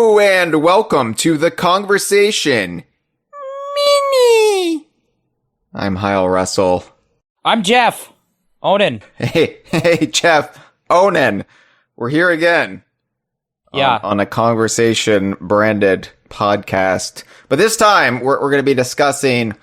Hello and welcome to the Kongversation. Mini. I'm Hyle Russell. I'm Jeff. Onan. Hey, Jeff. Onan. We're here again. Yeah. On a Kongversation branded podcast. But this time we're going to be discussing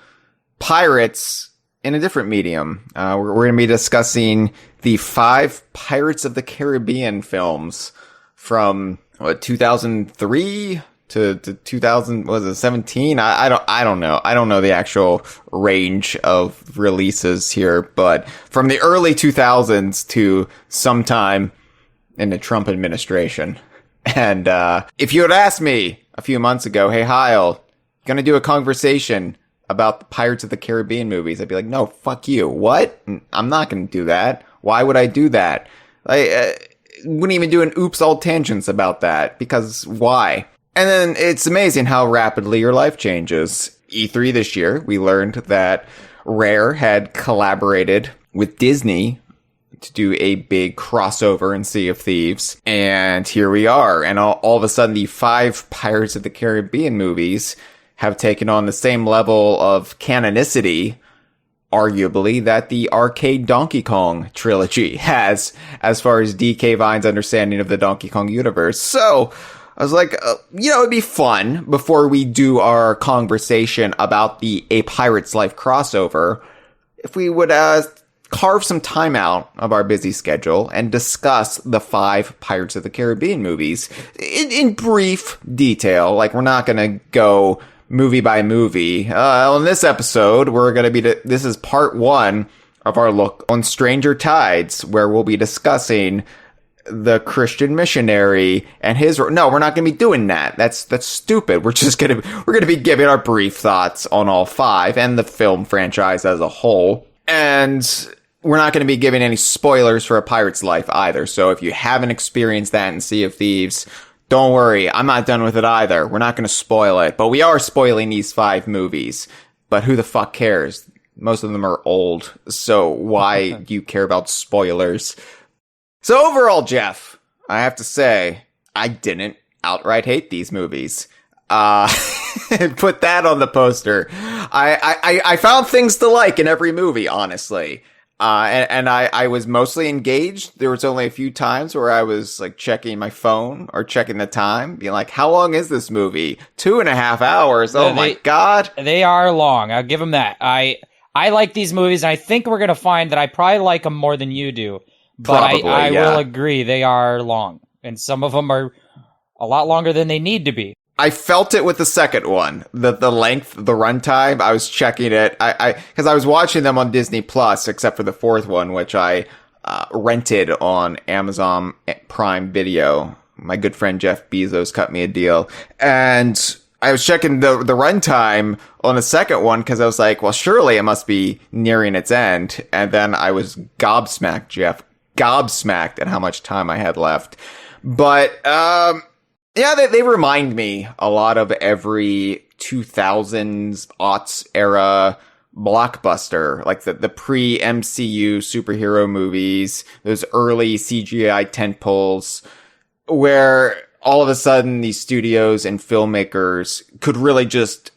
pirates in a different medium. We're going to be discussing the 5 Pirates of the Caribbean films from 2003 to 2017. I don't know. I don't know the actual range of releases here, but from the early 2000s to sometime in the Trump administration. And if you had asked me a few months ago, hey, Hyle, gonna do a conversation about the Pirates of the Caribbean movies, I'd be like, no, fuck you. What? I'm not gonna do that. Why would I do that? I wouldn't even do an oops all tangents about that, because why? And then it's amazing how rapidly your life changes. E3 this year, we learned that Rare had collaborated with Disney to do a big crossover in Sea of Thieves. And here we are. And all of a sudden, the 5 Pirates of the Caribbean movies have taken on the same level of canonicity, arguably, that the arcade Donkey Kong trilogy has, as far as DK Vine's understanding of the Donkey Kong universe. So I was like, it'd be fun before we do our conversation about the A Pirate's Life crossover, if we would carve some time out of our busy schedule and discuss the 5 Pirates of the Caribbean movies in brief detail. Like, we're not going to go movie by movie. In this episode, we're going to be, this is part 1 of our look on Stranger Tides, where we'll be discussing the Christian missionary and his, no, we're not going to be doing that. That's stupid. We're going to be giving our brief thoughts on all 5 and the film franchise as a whole. And we're not going to be giving any spoilers for A Pirate's Life either. So if you haven't experienced that in Sea of Thieves, don't worry. I'm not done with it either. We're not going to spoil it, but we are spoiling these 5 movies. But who the fuck cares? Most of them are old. So why do you care about spoilers? So overall, Jeff, I have to say, I didn't outright hate these movies. Put that on the poster. I found things to like in every movie, honestly. And I was mostly engaged. There was only a few times where I was like checking my phone or checking the time, being like, how long is this movie? 2.5 hours. Oh my God. They are long. I'll give them that. I like these movies, and I think we're going to find that I probably like them more than you do. But Probably, I yeah. will agree, they are long. And some of them are a lot longer than they need to be. I felt it with the second one, the length, the runtime. I was checking it. Because I was watching them on Disney Plus, except for the 4th one, which I rented on Amazon Prime Video. My good friend Jeff Bezos cut me a deal, and I was checking the runtime on the second one because I was like, well, surely it must be nearing its end. And then I was gobsmacked, Jeff, at how much time I had left. But yeah, they remind me a lot of every 2000s aughts era blockbuster, like the pre-MCU superhero movies, those early CGI tentpoles, where all of a sudden these studios and filmmakers could really just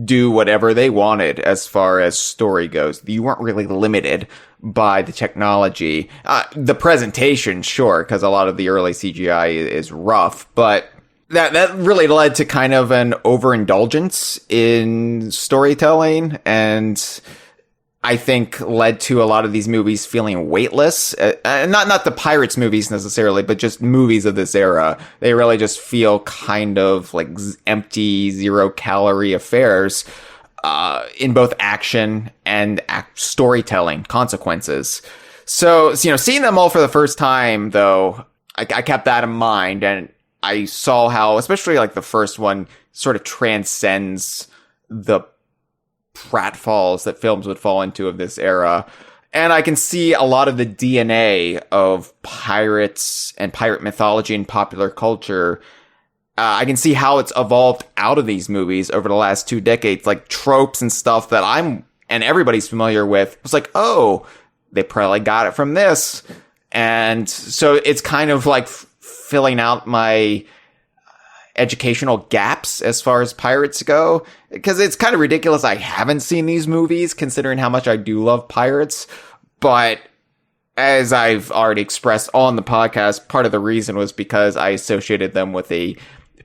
do whatever they wanted as far as story goes. You weren't really limited by the technology. The presentation, sure, because a lot of the early CGI is rough, but that really led to kind of an overindulgence in storytelling, and I think led to a lot of these movies feeling weightless. Not the Pirates movies necessarily, but just movies of this era. They really just feel kind of like empty, 0-calorie affairs in both action and storytelling consequences. So, seeing them all for the first time, though, I kept that in mind, and I saw how, especially like the first one, sort of transcends the pratfalls that films would fall into of this era. And I can see a lot of the DNA of pirates and pirate mythology and popular culture. I can see how it's evolved out of these movies over the last 2 decades, like tropes and stuff that I'm and everybody's familiar with. It's like, oh, they probably got it from this. And so it's kind of like filling out my educational gaps as far as pirates go, because it's kind of ridiculous I haven't seen these movies considering how much I do love pirates. But as I've already expressed on the podcast, part of the reason was because I associated them with a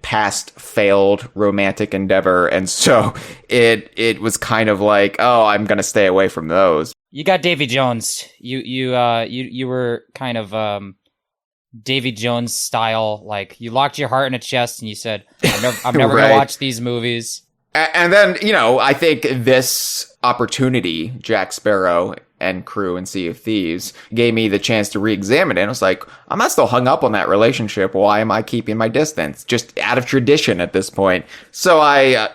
past failed romantic endeavor, and so it was kind of like, oh, I'm gonna stay away from those. You got Davy Jones. You were kind of Davy Jones style. Like, you locked your heart in a chest and you said, I'm never Right. gonna watch these movies. And then, you know, I think this opportunity, Jack Sparrow and crew in Sea of Thieves, gave me the chance to re-examine it. And I was like, I'm not still hung up on that relationship. Why am I keeping my distance? Just out of tradition at this point. So I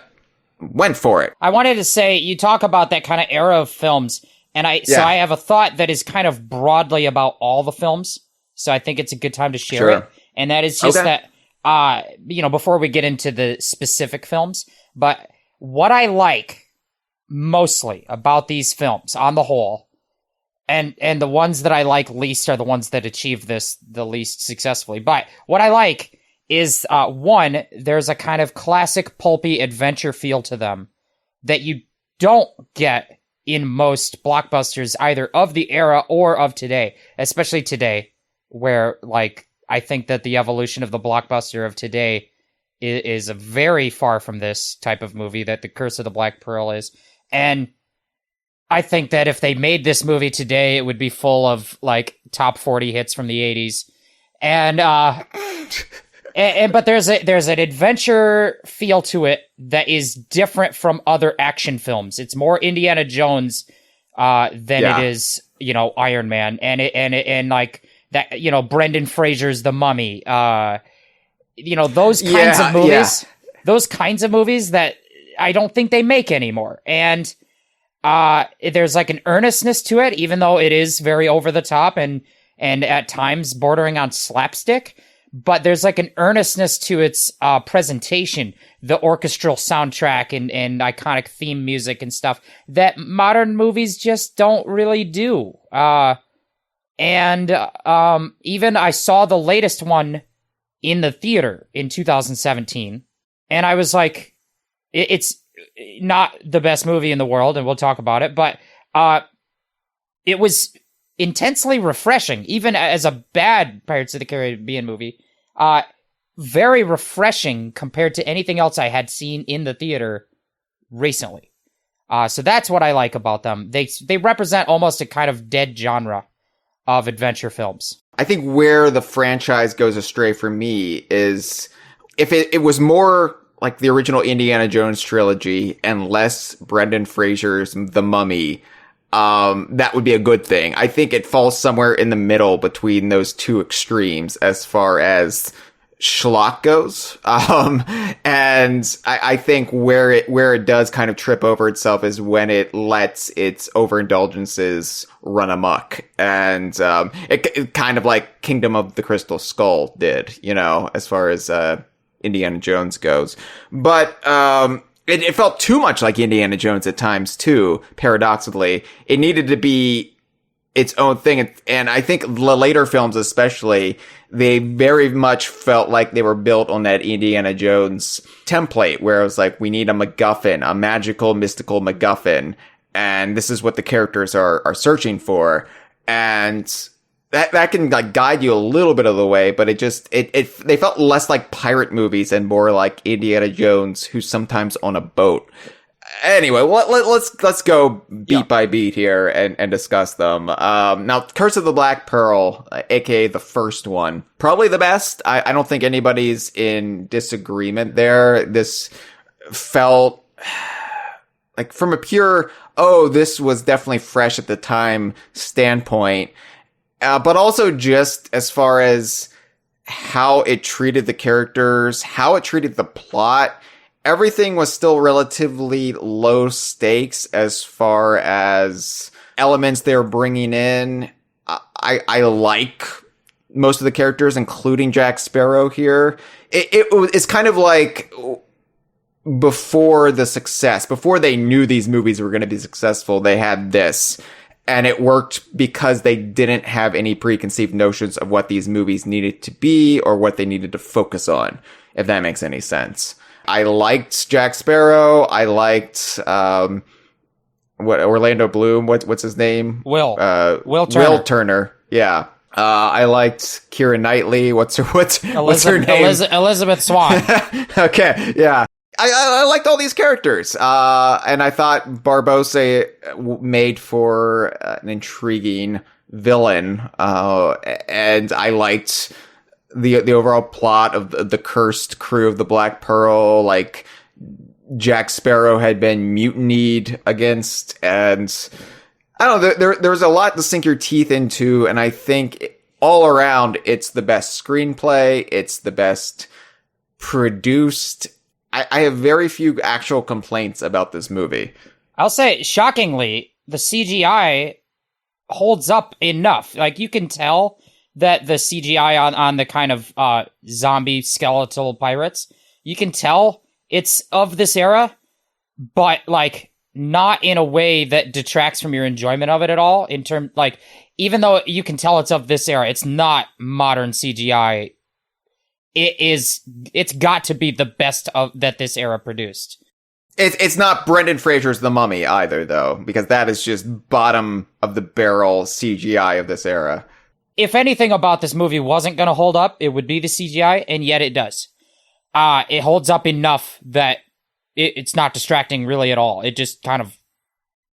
went for it. I wanted to say, you talk about that kind of era of films, and so I have a thought that is kind of broadly about all the films. So I think it's a good time to share it. And that is just that, you know, before we get into the specific films, but what I like mostly about these films on the whole, and the ones that I like least are the ones that achieve this the least successfully. But what I like is, one, there's a kind of classic pulpy adventure feel to them that you don't get in most blockbusters, either of the era or of today, especially today, where, like, I think that the evolution of the blockbuster of today is very far from this type of movie that The Curse of the Black Pearl is. And I think that if they made this movie today, it would be full of, like, top 40 hits from the 80s. And but there's an adventure feel to it that is different from other action films. It's more Indiana Jones than it is, you know, Iron Man, and like that, you know, Brendan Fraser's The Mummy. You know, those kinds of movies. Those kinds of movies that I don't think they make anymore. And there's like an earnestness to it, even though it is very over the top and at times bordering on slapstick. But there's like an earnestness to its presentation, the orchestral soundtrack and iconic theme music and stuff that modern movies just don't really do. Even I saw the latest one in the theater in 2017, and I was like, it's not the best movie in the world, and we'll talk about it, but it was intensely refreshing, even as a bad Pirates of the Caribbean movie. Very refreshing compared to anything else I had seen in the theater recently. So that's what I like about them. They represent almost a kind of dead genre of adventure films. I think where the franchise goes astray for me is if it was more like the original Indiana Jones trilogy and less Brendan Fraser's The Mummy, that would be a good thing. I think it falls somewhere in the middle between those two extremes as far as schlock goes. And I think where it does kind of trip over itself is when it lets its overindulgences run amok. And, it kind of like Kingdom of the Crystal Skull did, you know, as far as, Indiana Jones goes. But, it felt too much like Indiana Jones at times too, paradoxically. It needed to be its own thing. And I think the later films especially, they very much felt like they were built on that Indiana Jones template where it was like, we need a MacGuffin, a magical, mystical MacGuffin. And this is what the characters are searching for. And that can like guide you a little bit of the way, but they felt less like pirate movies and more like Indiana Jones, who's sometimes on a boat. Anyway, let's go beat by beat here and discuss them. Now, Curse of the Black Pearl, aka the first one, probably the best. I don't think anybody's in disagreement there. This felt like from a pure, this was definitely fresh at the time standpoint. But also just as far as how it treated the characters, how it treated the plot, everything was still relatively low stakes as far as elements they were bringing in. I like most of the characters, including Jack Sparrow here. It's kind of like before they knew these movies were going to be successful, they had this. And it worked because they didn't have any preconceived notions of what these movies needed to be or what they needed to focus on. if that makes any sense. I liked Jack Sparrow. I liked Orlando Bloom. What's his name? Will Turner. Will Turner. Yeah. I liked Keira Knightley. What's her name? Elizabeth Swann. Okay. Yeah. I liked all these characters. And I thought Barbossa made for an intriguing villain. And I liked the overall plot of the cursed crew of the Black Pearl. Like, Jack Sparrow had been mutinied against, and I don't know, there's a lot to sink your teeth into, and I think all around it's the best screenplay, it's the best produced. I have very few actual complaints about this movie. I'll say, shockingly, the CGI holds up enough. Like, you can tell that the CGI on the kind of zombie skeletal pirates, you can tell it's of this era, but like not in a way that detracts from your enjoyment of it at all. In terms, like, even though you can tell it's of this era, it's not modern CGI. It's got to be the best of that this era produced. It's not Brendan Fraser's The Mummy either, though, because that is just bottom of the barrel CGI of this era. If anything about this movie wasn't going to hold up, it would be the CGI, and yet it does. It holds up enough that it's not distracting really at all. It just kind of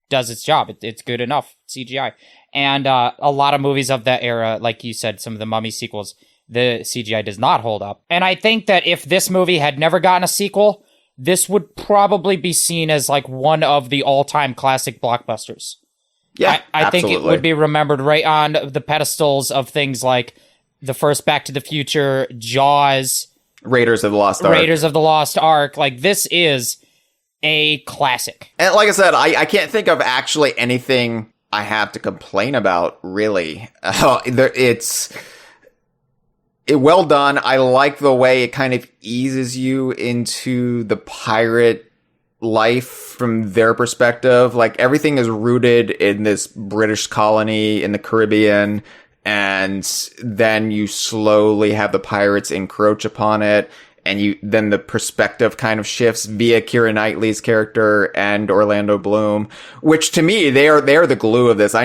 does its job. It's good enough CGI. And a lot of movies of that era, like you said, some of the Mummy sequels, the CGI does not hold up. And I think that if this movie had never gotten a sequel, this would probably be seen as like one of the all-time classic blockbusters. Yeah, I think it would be remembered right on the pedestals of things like the first Back to the Future, Jaws, Raiders of the Lost Ark. Like, this is a classic. And like I said, I can't think of actually anything I have to complain about, really. It's well done. I like the way it kind of eases you into the pirate life from their perspective. Like, everything is rooted in this British colony in the Caribbean, and then you slowly have the pirates encroach upon it, and then the perspective kind of shifts via Keira Knightley's character and Orlando Bloom, which to me, they are the glue of this.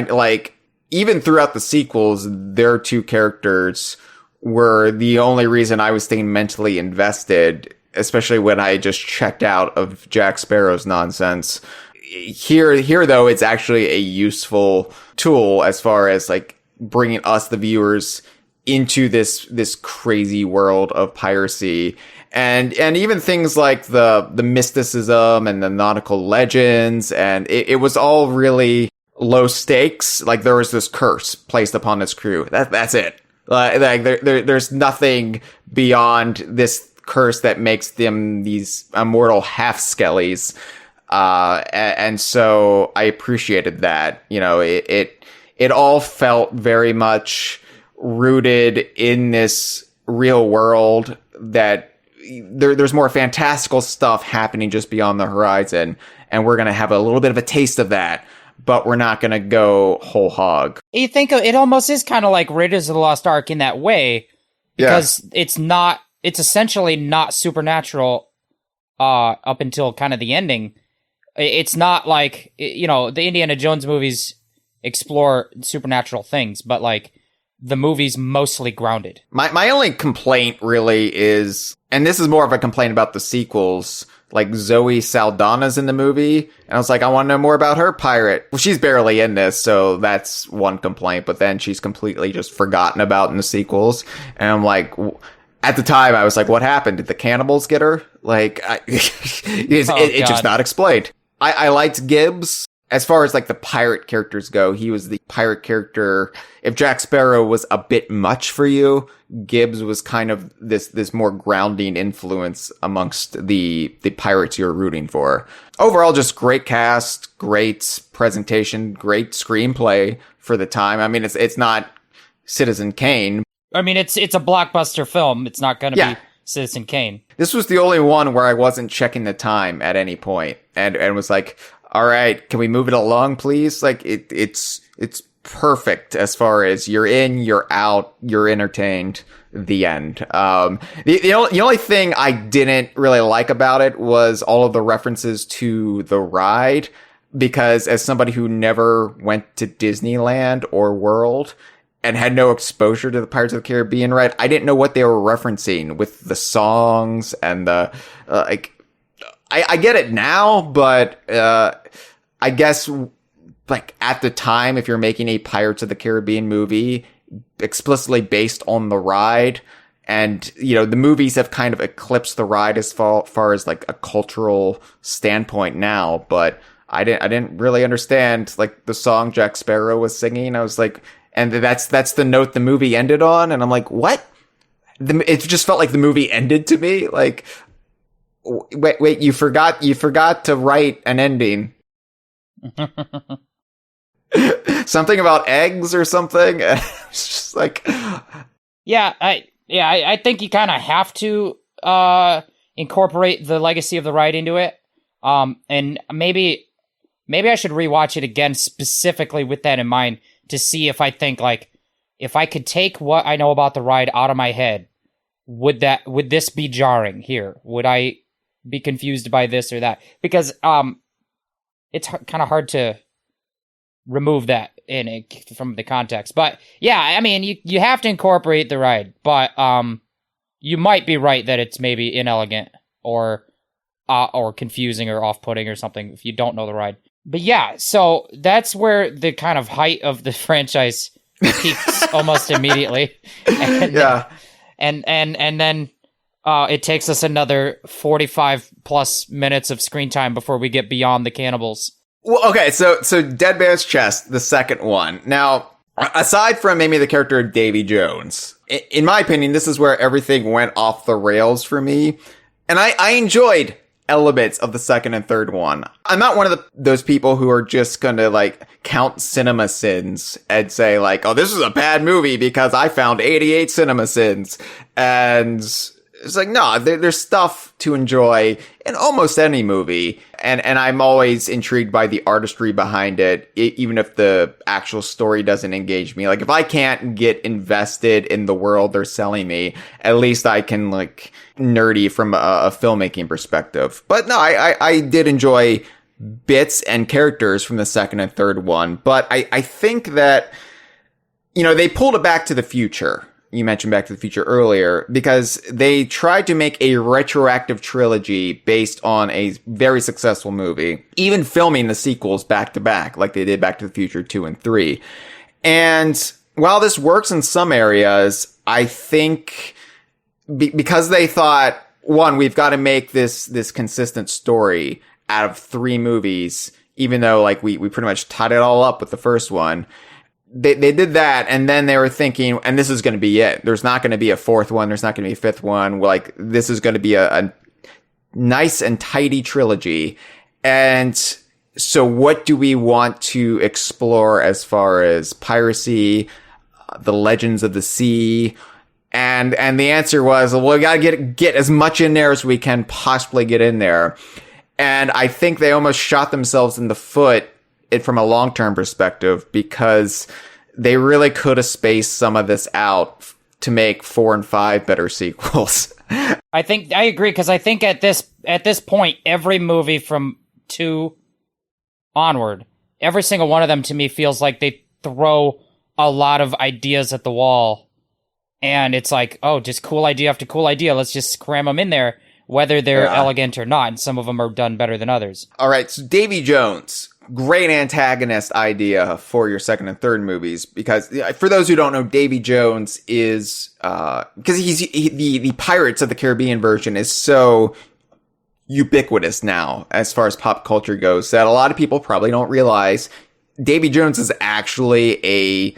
Even throughout the sequels, their two characters were the only reason I was staying mentally invested, especially when I just checked out of Jack Sparrow's nonsense. Here though, it's actually a useful tool as far as like bringing us, the viewers, into this crazy world of piracy. And even things like the mysticism and the nautical legends, and it was all really low stakes. Like, there was this curse placed upon this crew. That's it. Like there's nothing beyond this curse that makes them these immortal half-skellies. And so I appreciated that. You know, it all felt very much rooted in this real world, that there's more fantastical stuff happening just beyond the horizon. And we're going to have a little bit of a taste of that, but we're not going to go whole hog. You think it almost is kind of like Raiders of the Lost Ark in that way, because it's essentially not supernatural up until kind of the ending. It's not like, you know, the Indiana Jones movies explore supernatural things, but like the movie's mostly grounded. My only complaint really is, and this is more of a complaint about the sequels, like Zoe Saldana's in the movie, and I was like, I want to know more about her pirate. Well, she's barely in this, so that's one complaint, but then she's completely just forgotten about in the sequels, and I'm like, at the time, I was like, what happened? Did the cannibals get her? Like, it's just not explained. I liked Gibbs. As far as like the pirate characters go, he was the pirate character. If Jack Sparrow was a bit much for you, Gibbs was kind of this more grounding influence amongst the pirates you're rooting for. Overall, just great cast, great presentation, great screenplay for the time. I mean, it's not Citizen Kane. I mean, it's a blockbuster film. It's not going to be Citizen Kane. This was the only one where I wasn't checking the time at any point and was like, all right, can we move it along, please? Like, it's perfect as far as you're in, you're out, you're entertained. The end. The only thing I didn't really like about it was all of the references to the ride, because as somebody who never went to Disneyland or World and had no exposure to the Pirates of the Caribbean ride, I didn't know what they were referencing with the songs and the like. I get it now, but I guess like at the time, if you're making a Pirates of the Caribbean movie explicitly based on the ride, and you know the movies have kind of eclipsed the ride as far as like a cultural standpoint now, but I didn't really understand like the song Jack Sparrow was singing. I was like, and that's the note the movie ended on, and I'm like, what? It just felt like the movie ended to me. Like, wait, you forgot to write an ending. Something about eggs or something. It's just like, I think you kind of have to incorporate the legacy of the ride into it. And maybe I should rewatch it again specifically with that in mind to see if I think like if I could take what I know about the ride out of my head, would this be jarring here? Would I be confused by this or that? Because it's kind of hard to remove that from the context. But yeah, I mean, you have to incorporate the ride, but you might be right that it's maybe inelegant or confusing or off-putting or something if you don't know the ride. But yeah, so that's where the kind of height of the franchise peaks almost immediately. And, yeah. And then it takes us another 45 plus minutes of screen time before we get beyond the cannibals. Well, okay, so Dead Man's Chest, the second one. Now, aside from maybe the character of Davy Jones, in my opinion, this is where everything went off the rails for me. And I enjoyed elements of the second and third one. I'm not one of those people who are just gonna like count cinema sins and say like, oh, this is a bad movie because I found 88 cinema sins. And it's like, no, there's stuff to enjoy in almost any movie. And I'm always intrigued by the artistry behind it, even if the actual story doesn't engage me. Like, if I can't get invested in the world they're selling me, at least I can, like, nerdy from a filmmaking perspective. But no, I did enjoy bits and characters from the second and third one. But I think that, you know, they pulled it Back to the Future. You mentioned Back to the Future earlier, because they tried to make a retroactive trilogy based on a very successful movie, even filming the sequels back to back, like they did Back to the Future 2 and 3. And while this works in some areas, I think because they thought, one, we've got to make this consistent story out of 3 movies, even though like we pretty much tied it all up with the first one. They did that, and then they were thinking, and this is going to be it. There's not going to be a fourth one. There's not going to be a fifth one. Like, this is going to be a nice and tidy trilogy. And so what do we want to explore as far as piracy, the legends of the sea? And the answer was, well, we got to get as much in there as we can possibly get in there. And I think they almost shot themselves in the foot from a long-term perspective, because they really could have spaced some of this out to make 4 and 5 better sequels. I agree, because I think at this point, every movie from 2 onward, every single one of them to me feels like they throw a lot of ideas at the wall, and it's like, oh, just cool idea after cool idea. Let's just cram them in there, whether they're elegant or not. And some of them are done better than others. All right, so Davy Jones. Great antagonist idea for your second and third movies, because for those who don't know, Davy Jones is, because the Pirates of the Caribbean version is so ubiquitous now as far as pop culture goes that a lot of people probably don't realize Davy Jones is actually a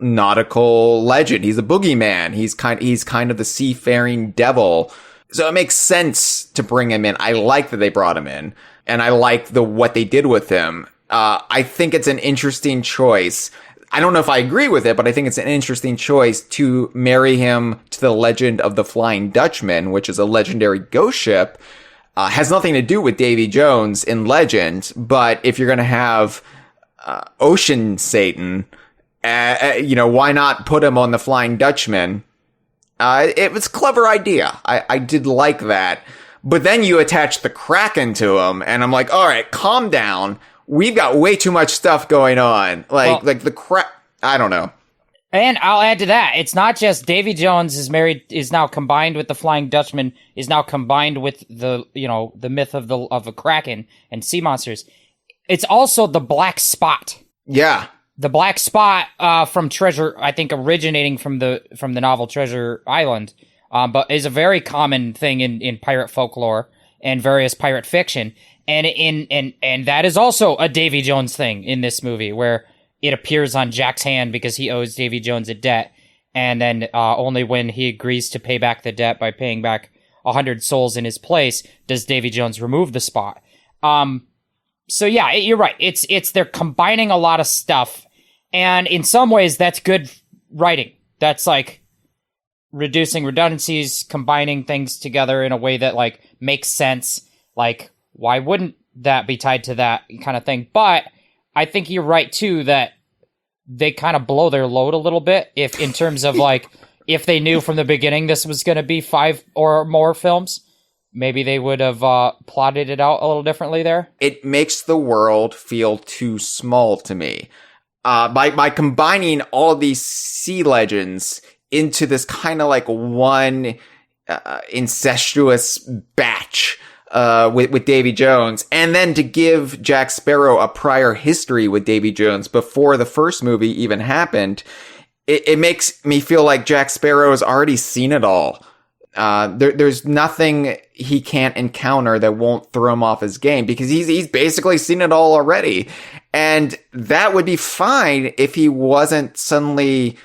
nautical legend. He's a boogeyman. He's kind of the seafaring devil. So it makes sense to bring him in. I like that they brought him in. And I like what they did with him. I think it's an interesting choice. I don't know if I agree with it, but I think it's an interesting choice to marry him to the legend of the Flying Dutchman, which is a legendary ghost ship. Has nothing to do with Davy Jones in legend, but if you're going to have Ocean Satan, Why not put him on the Flying Dutchman? It was a clever idea. I did like that. But then you attach the Kraken to him, and I'm like, all right, calm down. We've got way too much stuff going on. I don't know. And I'll add to that. It's not just Davy Jones is now combined with the Flying Dutchman, is now combined with the myth of a Kraken and sea monsters. It's also the Black Spot. Yeah. The Black Spot from Treasure, I think originating from the novel Treasure Island, but is a very common thing in pirate folklore and various pirate fiction. And that is also a Davy Jones thing in this movie, where it appears on Jack's hand because he owes Davy Jones a debt, and then only when he agrees to pay back the debt by paying back 100 souls in his place does Davy Jones remove the spot. So yeah, you're right. It's they're combining a lot of stuff, and in some ways that's good writing. That's like reducing redundancies, combining things together in a way that like makes sense. Like, why wouldn't that be tied to that kind of thing? But I think you're right too that they kind of blow their load a little bit if in terms of like if they knew from the beginning this was going to be 5 or more films, maybe they would have plotted it out a little differently there. It makes the world feel too small to me. By combining all of these sea legends into this kind of like one incestuous batch with Davy Jones, and then to give Jack Sparrow a prior history with Davy Jones before the first movie even happened, it makes me feel like Jack Sparrow has already seen it all. There's nothing he can't encounter that won't throw him off his game, because he's basically seen it all already. And that would be fine if he wasn't suddenly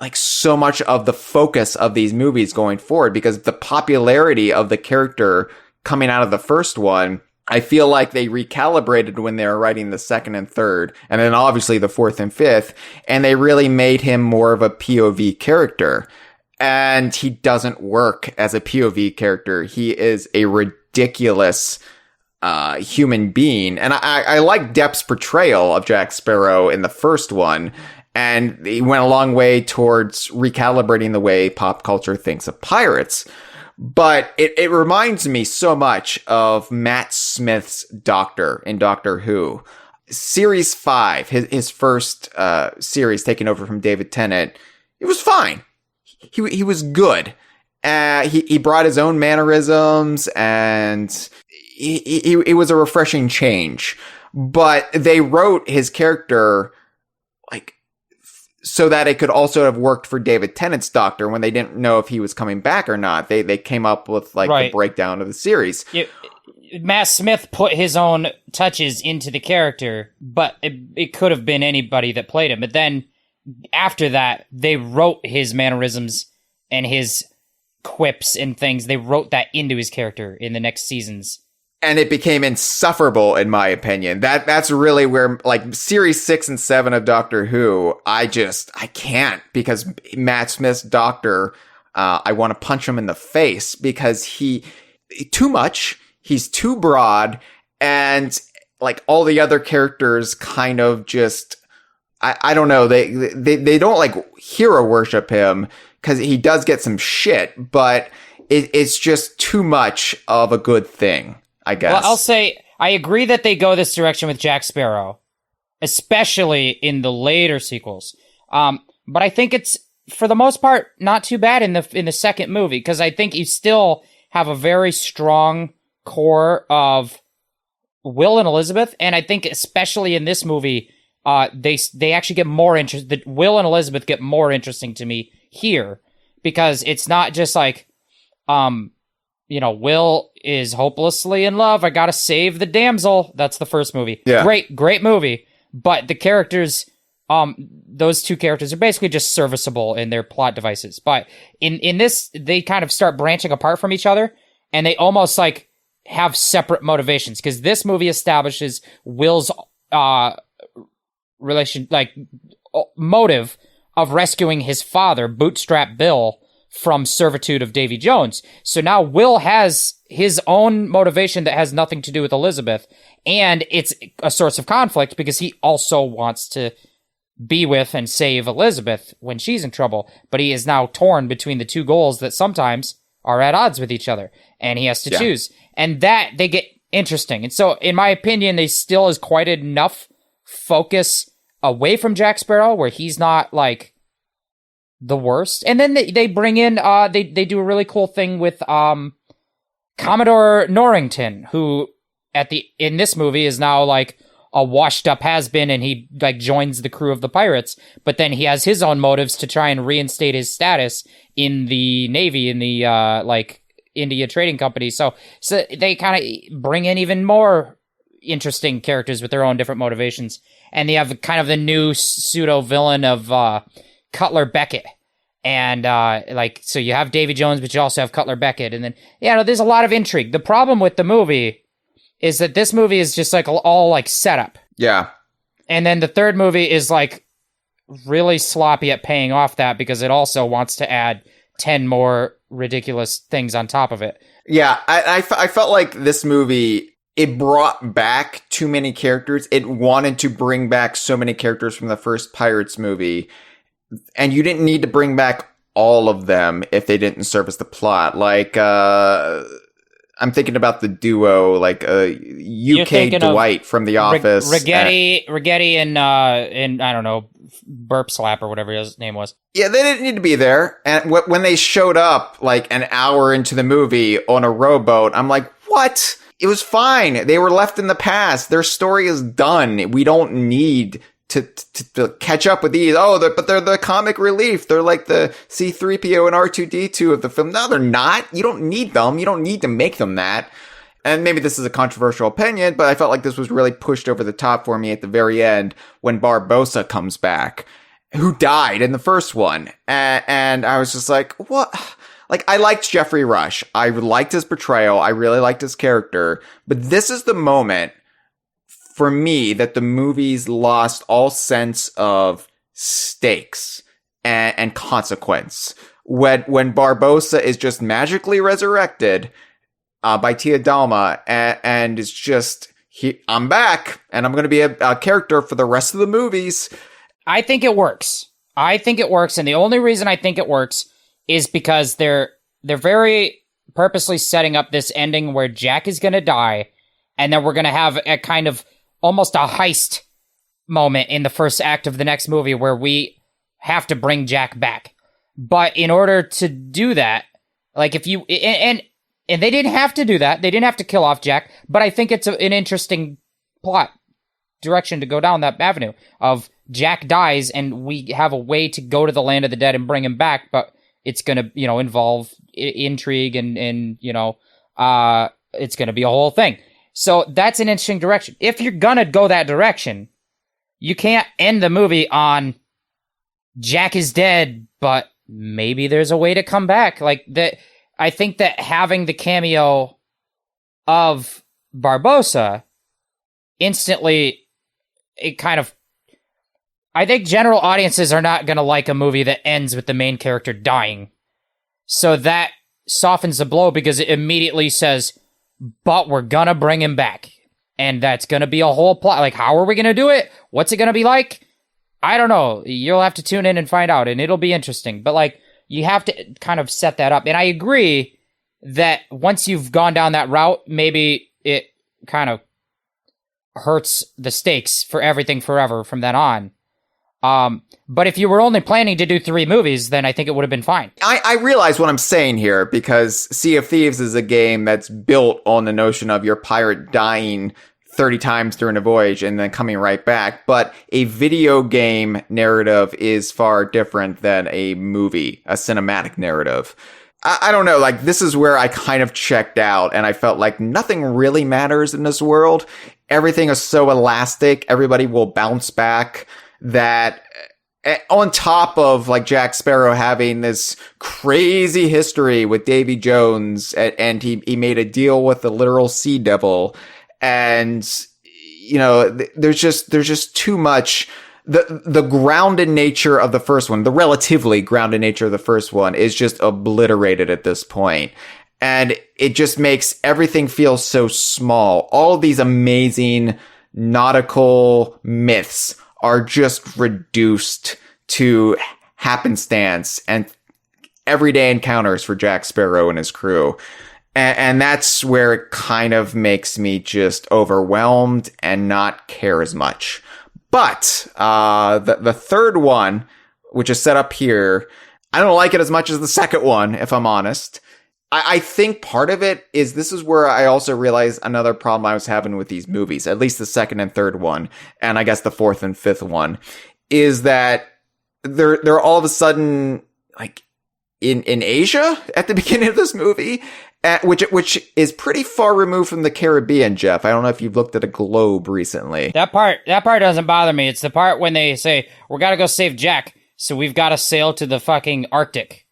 like so much of the focus of these movies going forward, because the popularity of the character coming out of the first one, I feel like they recalibrated when they were writing the second and third, and then obviously the fourth and fifth, and they really made him more of a POV character. And he doesn't work as a POV character. He is a ridiculous human being. And I like Depp's portrayal of Jack Sparrow in the first one, and he went a long way towards recalibrating the way pop culture thinks of pirates. But it reminds me so much of Matt Smith's Doctor in Doctor Who. Series 5, his first series taken over from David Tennant, it was fine. He was good. He brought his own mannerisms, and it was a refreshing change. But they wrote his character like so that it could also have worked for David Tennant's Doctor when they didn't know if he was coming back or not. They came up with like the breakdown of the series. Matt Smith put his own touches into the character, but it could have been anybody that played him. But then after that, they wrote his mannerisms and his quips and things. They wrote that into his character in the next seasons. And it became insufferable, in my opinion. That's really where, like, series 6 and 7 of Doctor Who, I can't, because Matt Smith's Doctor, I want to punch him in the face, because too much, he's too broad, and, like, all the other characters kind of just, I don't know, they don't, like, hero worship him, because he does get some shit, but it's just too much of a good thing, I guess. Well, I'll say, I agree that they go this direction with Jack Sparrow, especially in the later sequels. But I think it's, for the most part, not too bad in the second movie, because I think you still have a very strong core of Will and Elizabeth, and I think especially in this movie, they actually get more interesting. Will and Elizabeth get more interesting to me here, because it's not just like, Will is hopelessly in love. I gotta save the damsel. That's the first movie. Yeah. Great movie. But the characters, those two characters are basically just serviceable in their plot devices. But in this, they kind of start branching apart from each other, and they almost like have separate motivations, because this movie establishes Will's motive of rescuing his father, Bootstrap Bill, from servitude of Davy Jones. So now Will has his own motivation that has nothing to do with Elizabeth, and it's a source of conflict because he also wants to be with and save Elizabeth when she's in trouble, but he is now torn between the two goals that sometimes are at odds with each other, and he has to choose. And that, they get interesting. And so, in my opinion, they still is quite enough focus away from Jack Sparrow, where he's not, like, the worst. And then they bring in, they do a really cool thing with, Commodore Norrington, who, in this movie, is now, like, a washed up has-been, and he like joins the crew of the pirates, but then he has his own motives to try and reinstate his status in the Navy, in the like India Trading Company. So they kind of bring in even more interesting characters with their own different motivations, and they have kind of the new pseudo villain of Cutler Beckett. And like, so you have Davy Jones, but you also have Cutler Beckett, and then there's a lot of intrigue. The problem with the movie is that this movie is just like all like setup. Yeah. And then the third movie is like really sloppy at paying off that, because it also wants to add 10 more ridiculous things on top of it. Yeah, I felt like this movie, it brought back too many characters. It wanted to bring back so many characters from the first Pirates movie, and you didn't need to bring back all of them if they didn't service the plot. Like, I'm thinking about the duo, like UK Dwight from The Office. Rigetti and I don't know, Burp Slap or whatever his name was. Yeah, they didn't need to be there. And when they showed up like an hour into the movie on a rowboat, I'm like, what? It was fine. They were left in the past. Their story is done. We don't need to catch up with these. But they're the comic relief. They're like the C-3PO and R2-D2 of the film. No, they're not. You don't need them. You don't need to make them that. And maybe this is a controversial opinion, but I felt like this was really pushed over the top for me at the very end when Barbossa comes back, who died in the first one. And I was just like, what? Like, I liked Jeffrey Rush. I liked his portrayal. I really liked his character. But this is the moment for me that the movies lost all sense of stakes and consequence. When Barbossa is just magically resurrected by Tia Dalma and is just, I'm back and I'm going to be a character for the rest of the movies. I think it works. And the only reason I think it works is because they're very purposely setting up this ending where Jack is going to die, and then we're going to have a kind of almost a heist moment in the first act of the next movie where we have to bring Jack back. But in order to do that, like if you, and they didn't have to do that. They didn't have to kill off Jack, but I think it's an interesting plot direction to go down that avenue of Jack dies and we have a way to go to the land of the dead and bring him back, but it's going to, involve intrigue and it's going to be a whole thing. So that's an interesting direction. If you're gonna go that direction, you can't end the movie on Jack is dead, but maybe there's a way to come back. Like that, I think that having the cameo of Barbossa instantly, it kind of, I think general audiences are not gonna like a movie that ends with the main character dying. So that softens the blow because it immediately says, but we're gonna bring him back. And that's gonna be a whole plot. Like, how are we gonna do it? What's it gonna be like? I don't know. You'll have to tune in and find out, and it'll be interesting. But, like, you have to kind of set that up. And I agree that once you've gone down that route, maybe it kind of hurts the stakes for everything forever from then on. But if you were only planning to do 3 movies, then I think it would have been fine. I realize what I'm saying here, because Sea of Thieves is a game that's built on the notion of your pirate dying 30 times during a voyage and then coming right back. But a video game narrative is far different than a movie, a cinematic narrative. I don't know, like, this is where I kind of checked out, and I felt like nothing really matters in this world. Everything is so elastic. Everybody will bounce back. That on top of like Jack Sparrow having this crazy history with Davy Jones, and he made a deal with the literal sea devil, and there's just too much. The grounded nature of the first one, the relatively grounded nature of the first one, is just obliterated at this point. And it just makes everything feel so small. All of these amazing nautical myths are just reduced to happenstance and everyday encounters for Jack Sparrow and his crew. And that's where it kind of makes me just overwhelmed and not care as much. But the third one, which is set up here, I don't like it as much as the second one, if I'm honest. I think part of it is this is where I also realized another problem I was having with these movies, at least the second and third one, and I guess the fourth and fifth one, is that they're all of a sudden like in Asia at the beginning of this movie, which is pretty far removed from the Caribbean, Jeff. I don't know if you've looked at a globe recently. That part doesn't bother me. It's the part when they say, we gotta go save Jack, so we've gotta sail to the fucking Arctic.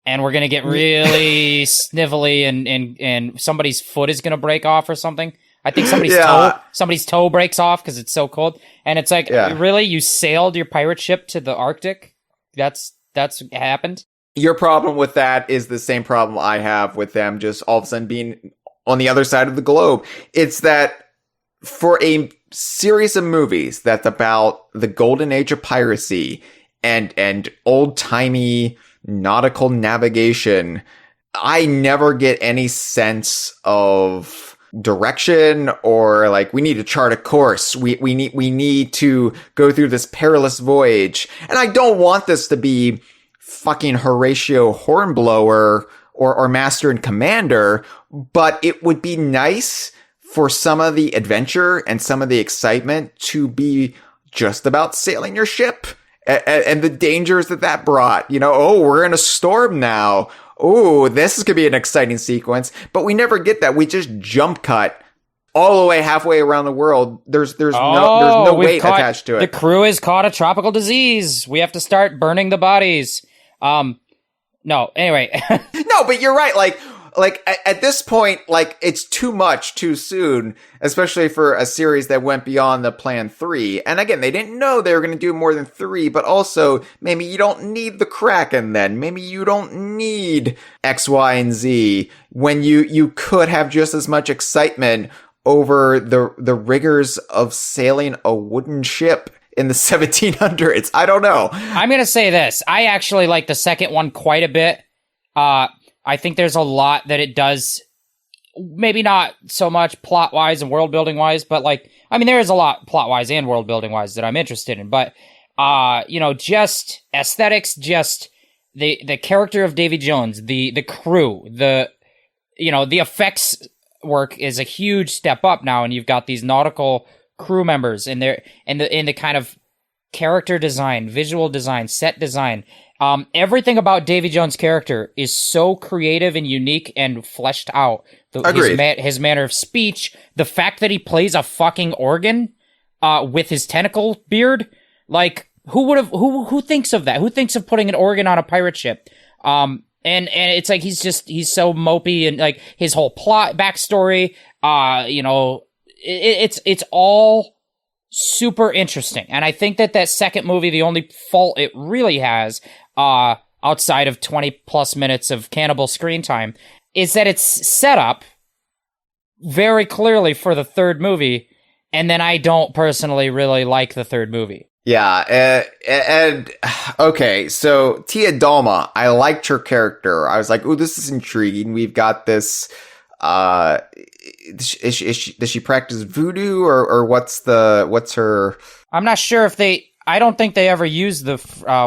And we're gonna get really snivelly and somebody's foot is gonna break off or something. I think somebody's toe breaks off because it's so cold. And it's like, really? You sailed your pirate ship to the Arctic? That's happened? Your problem with that is the same problem I have with them just all of a sudden being on the other side of the globe. It's that for a series of movies that's about the golden age of piracy and old-timey nautical navigation, I never get any sense of direction or like we need to chart a course. We need to go through this perilous voyage. And I don't want this to be fucking Horatio Hornblower or Master and Commander, but it would be nice for some of the adventure and some of the excitement to be just about sailing your ship and the dangers that brought. You know, oh, we're in a storm now. Oh, this is going to be an exciting sequence. But we never get that. We just jump cut all the way halfway around the world. There's no weight attached to it. The crew has caught a tropical disease. We have to start burning the bodies. No, anyway. No, but you're right. Like at this point, like it's too much too soon, especially for a series that went beyond the plan 3. And again, they didn't know they were going to do more than 3, but also maybe you don't need the Kraken then. Maybe you don't need X, Y, and Z when you could have just as much excitement over the rigors of sailing a wooden ship in the 1700s. I don't know. I'm going to say this. I actually like the second one quite a bit. I think there's a lot that it does, maybe not so much plot-wise and world-building-wise, but like, I mean, there is a lot plot-wise and world-building-wise that I'm interested in, but, just aesthetics, just the character of Davy Jones, the crew, the effects work is a huge step up now, and you've got these nautical crew members and the kind of character design, visual design, set design. Everything about Davy Jones' character is so creative and unique and fleshed out. His manner of speech, the fact that he plays a fucking organ, with his tentacle beard, like who thinks of that? Who thinks of putting an organ on a pirate ship? And it's like he's so mopey and like his whole plot backstory, it's all super interesting. And I think that second movie, the only fault it really has, outside of 20 plus minutes of cannibal screen time, is that it's set up very clearly for the third movie. And then I don't personally really like the third movie. Yeah, and okay, so Tia Dalma, I liked her character. I was like, "Ooh, this is intriguing. We've got this. Does she practice voodoo or what's her?" I'm not sure if I don't think they ever use the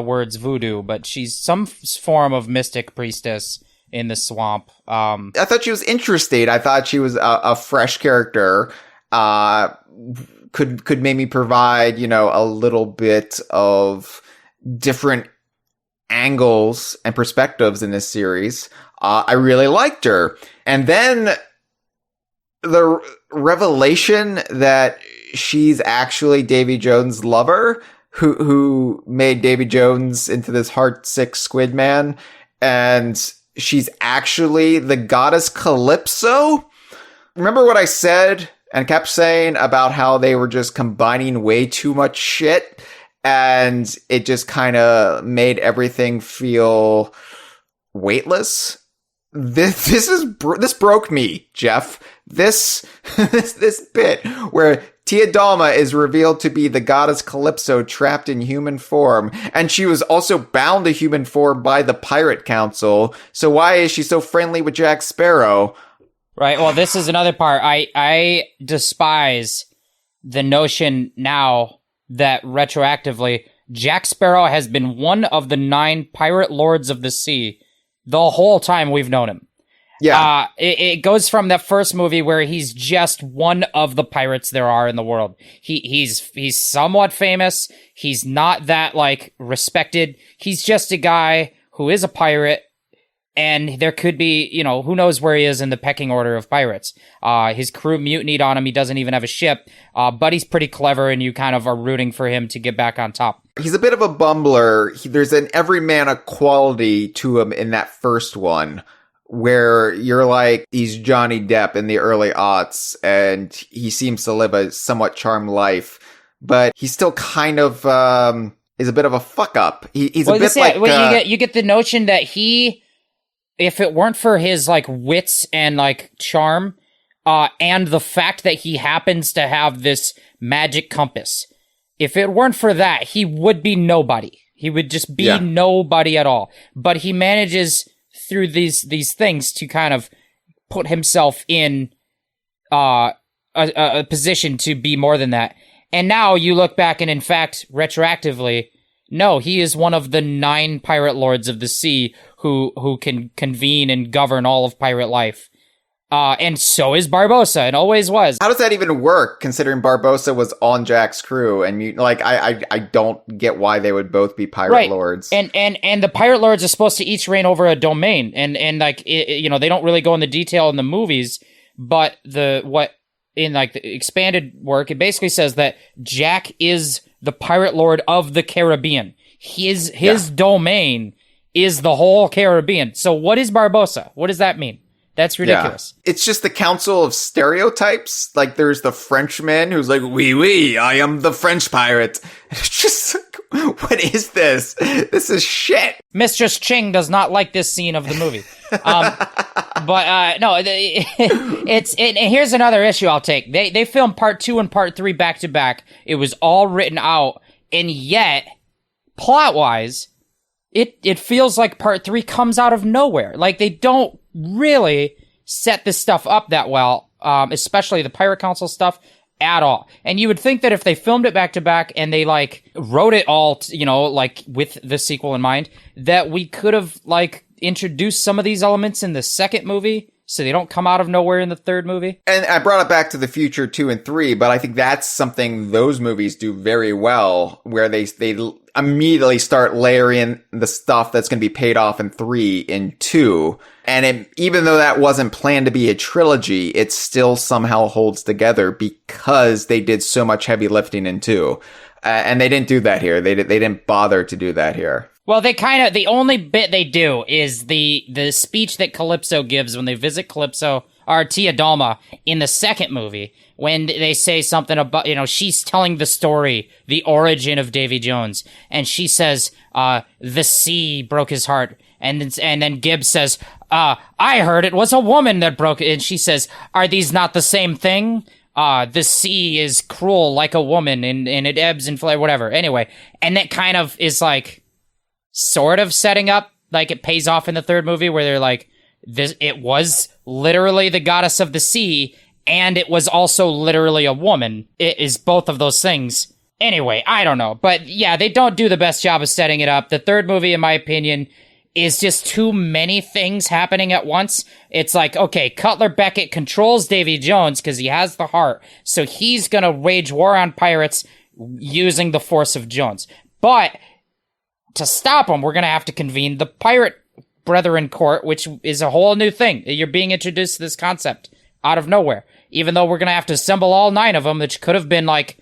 words voodoo, but she's some form of mystic priestess in the swamp. I thought she was interesting. I thought she was a fresh character. Could maybe provide, a little bit of different angles and perspectives in this series. I really liked her. And then the revelation that she's actually Davy Jones' lover, who made Davy Jones into this heart-sick squid man, and she's actually the goddess Calypso. Remember what I said and kept saying about how they were just combining way too much shit, and it just kind of made everything feel weightless? This broke me, Jeff. This bit where Tia Dalma is revealed to be the goddess Calypso trapped in human form, and she was also bound to human form by the Pirate Council. So why is she so friendly with Jack Sparrow? Right. Well, this is another part. I despise the notion now that retroactively Jack Sparrow has been one of the 9 pirate lords of the sea the whole time we've known him. Yeah. It goes from that first movie where he's just one of the pirates there are in the world. He's somewhat famous. He's not that, like, respected. He's just a guy who is a pirate, and there could be, you know, who knows where he is in the pecking order of pirates. His crew mutinied on him. He doesn't even have a ship, but he's pretty clever, and you kind of are rooting for him to get back on top. He's a bit of a bumbler. There's an everyman quality to him in that first one, where you're like, he's Johnny Depp in the early aughts, and he seems to live a somewhat charmed life, but he still kind of is a bit of a fuck up. He's a bit like... you get the notion that he, if it weren't for his, like, wits and, like, charm, and the fact that he happens to have this magic compass, if it weren't for that, he would be nobody. He would just be nobody at all. But he manages through these things to kind of put himself in a position to be more than that. And now you look back and, in fact, retroactively, no, he is one of the 9 pirate lords of the sea who can convene and govern all of pirate life. And so is Barbossa, and always was. How does that even work, considering Barbossa was on Jack's crew? And I don't get why they would both be pirate lords. And the pirate lords are supposed to each reign over a domain, and like you know, they don't really go into detail in the movies, but in the expanded work, it basically says that Jack is the pirate lord of the Caribbean. His domain is the whole Caribbean. So what is Barbossa? What does that mean? That's ridiculous. Yeah. It's just the council of stereotypes. Like, there's the Frenchman who's like, oui, I am the French pirate. It's just like, what is this? This is shit. Mistress Ching does not like this scene of the movie. No, here's another issue I'll take. They filmed part 2 and part 3 back to back. It was all written out, and yet, plot-wise, it feels like part 3 comes out of nowhere. Like, they don't really set this stuff up that well, especially the Pirate Council stuff, at all. And you would think that if they filmed it back to back and they, like, wrote it all, like, with the sequel in mind, that we could have, like, introduced some of these elements in the second movie, so they don't come out of nowhere in the third movie. And I brought it back to the future 2 and 3, but I think that's something those movies do very well, where they immediately start layering the stuff that's going to be paid off in 3 in 2. And even though that wasn't planned to be a trilogy, it still somehow holds together because they did so much heavy lifting in 2. And they didn't do that here. They didn't bother to do that here. Well, the only bit they do is the speech that Calypso gives when they visit Calypso, or Tia Dalma, in the second movie, when they say something about, she's telling the story, the origin of Davy Jones, and she says, the sea broke his heart, and then Gibbs says, I heard it was a woman that broke it, and she says, are these not the same thing? The sea is cruel like a woman, and it ebbs and flows, whatever. Anyway, and that kind of is like, sort of setting up, like it pays off in the third movie where they're like, it was literally the goddess of the sea, and it was also literally a woman. It is both of those things. Anyway, I don't know. But yeah, they don't do the best job of setting it up. The third movie, in my opinion, is just too many things happening at once. It's like, okay, Cutler Beckett controls Davy Jones because he has the heart, so he's gonna wage war on pirates using the force of Jones. But to stop him, we're going to have to convene the Pirate Brethren Court, which is a whole new thing. You're being introduced to this concept out of nowhere. Even though we're going to have to assemble all 9 of them, which could have been like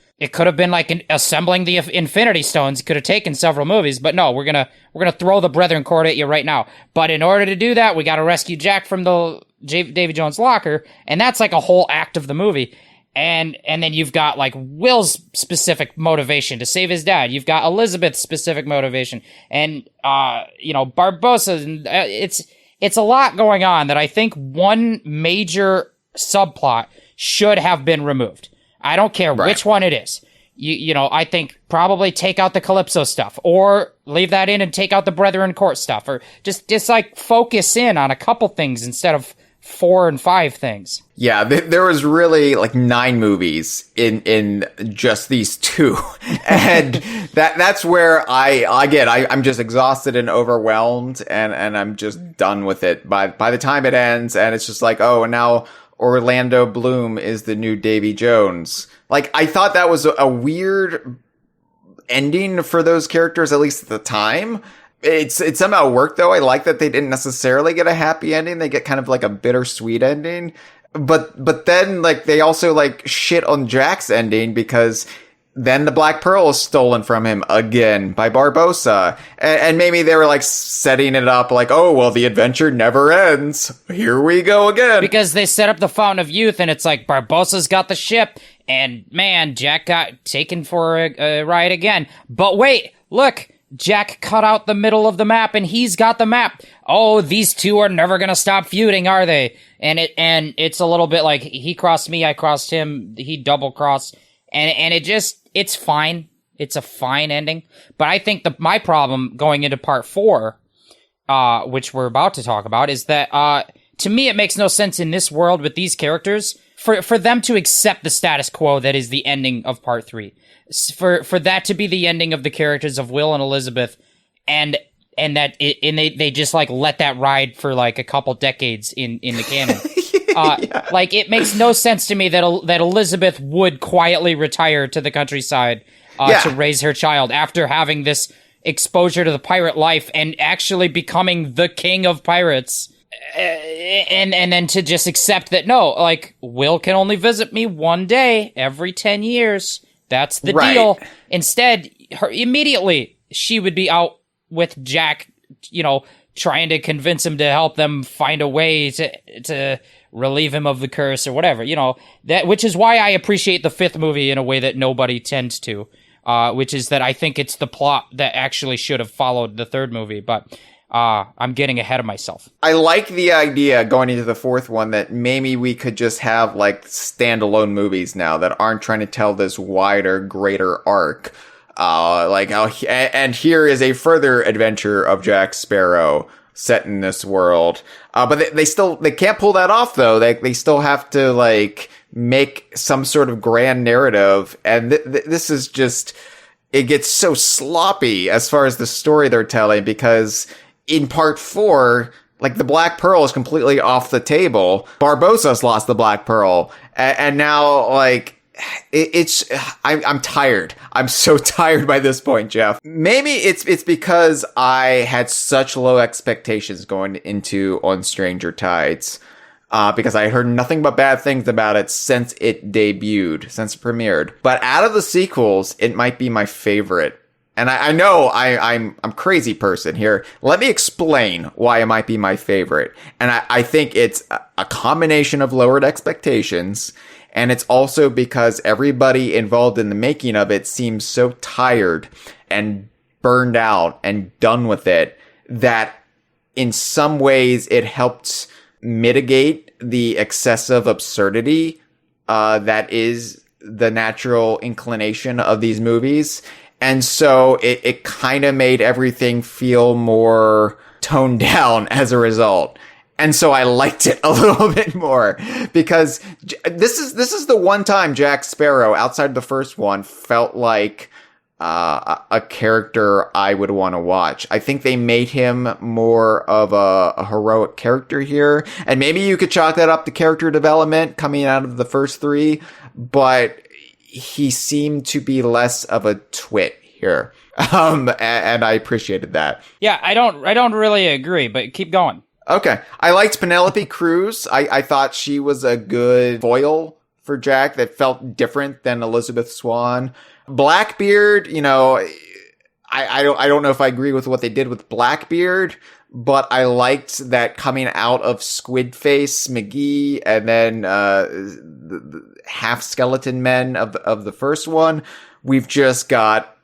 assembling the Infinity Stones. It could have taken several movies, but no, we're going to throw the Brethren Court at you right now. But in order to do that, we got to rescue Jack from the Davy Jones locker, and that's like a whole act of the movie. And then you've got, like, Will's specific motivation to save his dad. You've got Elizabeth's specific motivation. And, Barbossa. And, it's a lot going on that I think one major subplot should have been removed. I don't care which one it is. You know, I think probably take out the Calypso stuff, or leave that in and take out the Brethren Court stuff, or just like focus in on a couple things instead of 4 and 5 things. Yeah, there was really like 9 movies in just these 2. And that's where I'm just exhausted and overwhelmed, and I'm just done with it by the time it ends. And it's just like, oh, and now Orlando Bloom is the new Davy Jones. Like, I thought that was a weird ending for those characters, at least at the time. It somehow worked, though. I like that they didn't necessarily get a happy ending. They get kind of like a bittersweet ending. But then, like, they also, like, shit on Jack's ending, because then the Black Pearl is stolen from him again by Barbossa. And maybe they were, like, setting it up like, oh, well, the adventure never ends. Here we go again. Because they set up the Fountain of Youth, and it's like, Barbossa's got the ship, and, man, Jack got taken for a ride again. But wait, look, Jack cut out the middle of the map, and he's got the map. Oh, these two are never gonna stop feuding, are they? And it's a little bit like, he crossed me, I crossed him, he double crossed, and it's fine. It's a fine ending. But I think my problem going into part 4, which we're about to talk about, is that, to me, it makes no sense in this world with these characters for them to accept the status quo that is the ending of part 3. For that to be the ending of the characters of Will and Elizabeth, and they just like let that ride for like a couple decades in the canon. Yeah. Like, it makes no sense to me that Elizabeth would quietly retire to the countryside to raise her child after having this exposure to the pirate life and actually becoming the king of pirates. And then to just accept that, no, like, Will can only visit me one day every 10 years. That's the deal. Instead, immediately, she would be out with Jack, you know, trying to convince him to help them find a way to relieve him of the curse or whatever, you know, which is why I appreciate the 5th movie in a way that nobody tends to, which is that I think it's the plot that actually should have followed the 3rd movie, but I'm getting ahead of myself. I like the idea going into the 4th one that maybe we could just have like standalone movies now that aren't trying to tell this wider, greater arc. And here is a further adventure of Jack Sparrow set in this world. But they can't pull that off, though. They still have to like make some sort of grand narrative. And this is just, it gets so sloppy as far as the story they're telling, because in part 4, like, the Black Pearl is completely off the table. Barbossa's lost the Black Pearl. And now, like, I'm tired. I'm so tired by this point, Jeff. Maybe it's because I had such low expectations going into On Stranger Tides. Because I heard nothing but bad things about it since it debuted, since it premiered. But out of the sequels, it might be my favorite. And I know I'm a crazy person here. Let me explain why it might be my favorite. And I think it's a combination of lowered expectations, and it's also because everybody involved in the making of it seems so tired and burned out and done with it that in some ways it helped mitigate the excessive absurdity that is the natural inclination of these movies. And so it kind of made everything feel more toned down as a result. And so I liked it a little bit more, because this is the one time Jack Sparrow, outside the first one, felt like a character I would want to watch. I think they made him more of a heroic character here. And maybe you could chalk that up to character development coming out of the first 3, but he seemed to be less of a twit here. And I appreciated that. Yeah, I don't really agree, but keep going. Okay. I liked Penelope Cruz. I thought she was a good foil for Jack that felt different than Elizabeth Swann. Blackbeard, you know, I don't know if I agree with what they did with Blackbeard, but I liked that coming out of Squidface McGee and then the half skeleton men of the first one, we've just got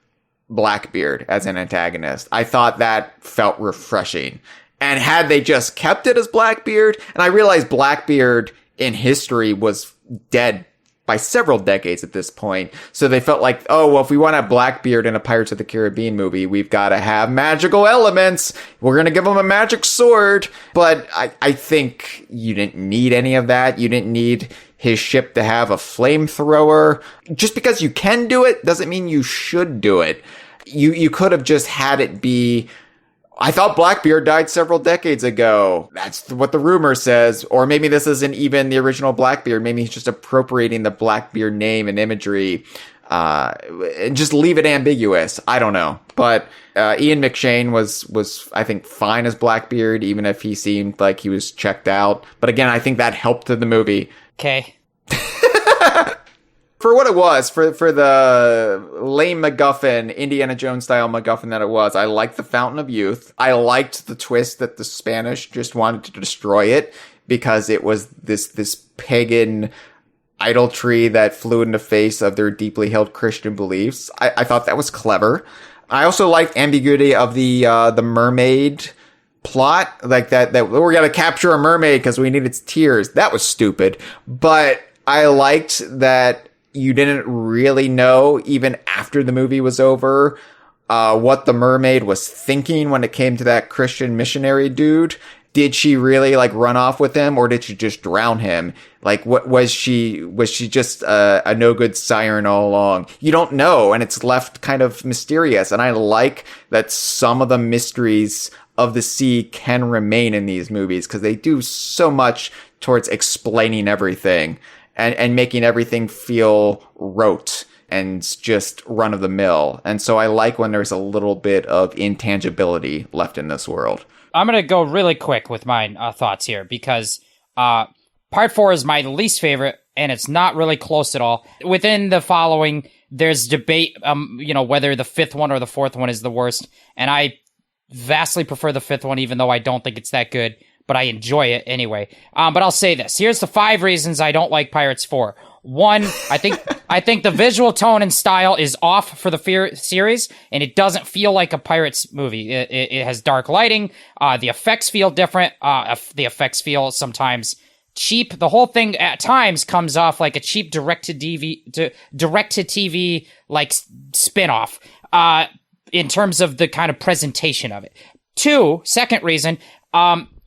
Blackbeard as an antagonist. I thought that felt refreshing. And had they just kept it as Blackbeard, and I realized Blackbeard in history was dead by several decades at this point. So they felt like, oh, well, if we want to have Blackbeard in a Pirates of the Caribbean movie, we've got to have magical elements. We're going to give him a magic sword. But I think you didn't need any of that. You didn't need his ship to have a flamethrower. Just because you can do it doesn't mean you should do it. You could have just had it be, I thought Blackbeard died several decades ago. That's what the rumor says. Or maybe this isn't even the original Blackbeard. Maybe he's just appropriating the Blackbeard name and imagery. And just leave it ambiguous. I don't know. But Ian McShane was I think fine as Blackbeard, even if he seemed like he was checked out. But again, I think that helped to the movie. Okay. For what it was, for the lame MacGuffin, Indiana Jones style MacGuffin that it was, I liked the Fountain of Youth. I liked the twist that the Spanish just wanted to destroy it because it was this pagan idolatry that flew in the face of their deeply held Christian beliefs. I thought that was clever. I also liked ambiguity of the mermaid plot, like that we're gonna capture a mermaid because we need its tears. That was stupid, but I liked that you didn't really know, even after the movie was over, what the mermaid was thinking when it came to that Christian missionary dude. Did she really like run off with him, or did she just drown him? Like, what was she just a no good siren all along? You don't know, and it's left kind of mysterious. And I like that some of the mysteries of the sea can remain in these movies because they do so much towards explaining everything. And making everything feel rote and just run of the mill. And so I like when there's a little bit of intangibility left in this world. I'm going to go really quick with my thoughts here because part 4 is my least favorite and it's not really close at all. Within the following, there's debate, whether the 5th one or the 4th one is the worst. And I vastly prefer the 5th one, even though I don't think it's that good. But I enjoy it anyway. But I'll say this. Here's the 5 reasons I don't like Pirates 4. 1, I think the visual tone and style is off for the series, and it doesn't feel like a Pirates movie. It has dark lighting. The effects feel different. The effects feel sometimes cheap. The whole thing at times comes off like a cheap direct-to-TV like spin-off in terms of the kind of presentation of it. 2, second reason,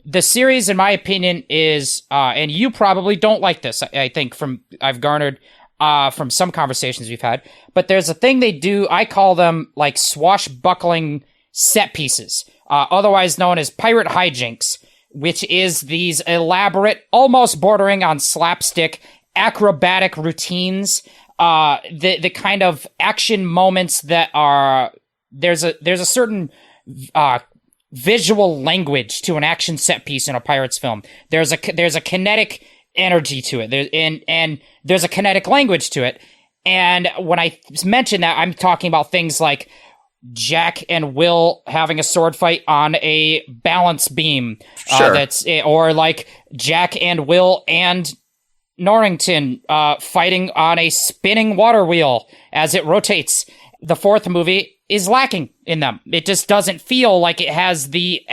the series, in my opinion, is, and you probably don't like this, I think, I've garnered from some conversations we've had, but there's a thing they do, I call them, like, swashbuckling set pieces, otherwise known as pirate hijinks, which is these elaborate, almost bordering on slapstick, acrobatic routines, the kind of action moments that are, there's a certain, visual language to an action set piece in a Pirates film. There's a kinetic energy to it. And there's a kinetic language to it. And when I mention that, I'm talking about things like Jack and Will having a sword fight on a balance beam. Sure. Or like Jack and Will and Norrington fighting on a spinning water wheel as it rotates. The 4th movie is lacking in them. It just doesn't feel like it has the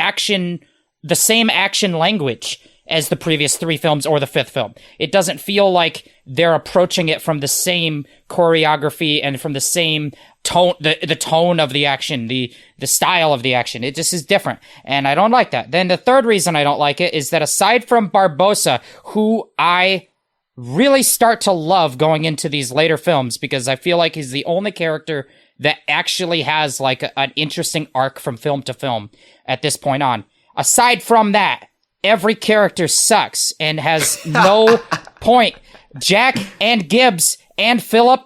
same action language as the previous 3 films or the 5th film. It doesn't feel like they're approaching it from the same choreography and from the same tone, the tone of the action, the style of the action. It just is different. And I don't like that. Then the 3rd reason I don't like it is that aside from Barbossa, who I really start to love going into these later films because I feel like he's the only character that actually has like an interesting arc from film to film at this point on. Aside from that, every character sucks and has no point. Jack and Gibbs and Philip,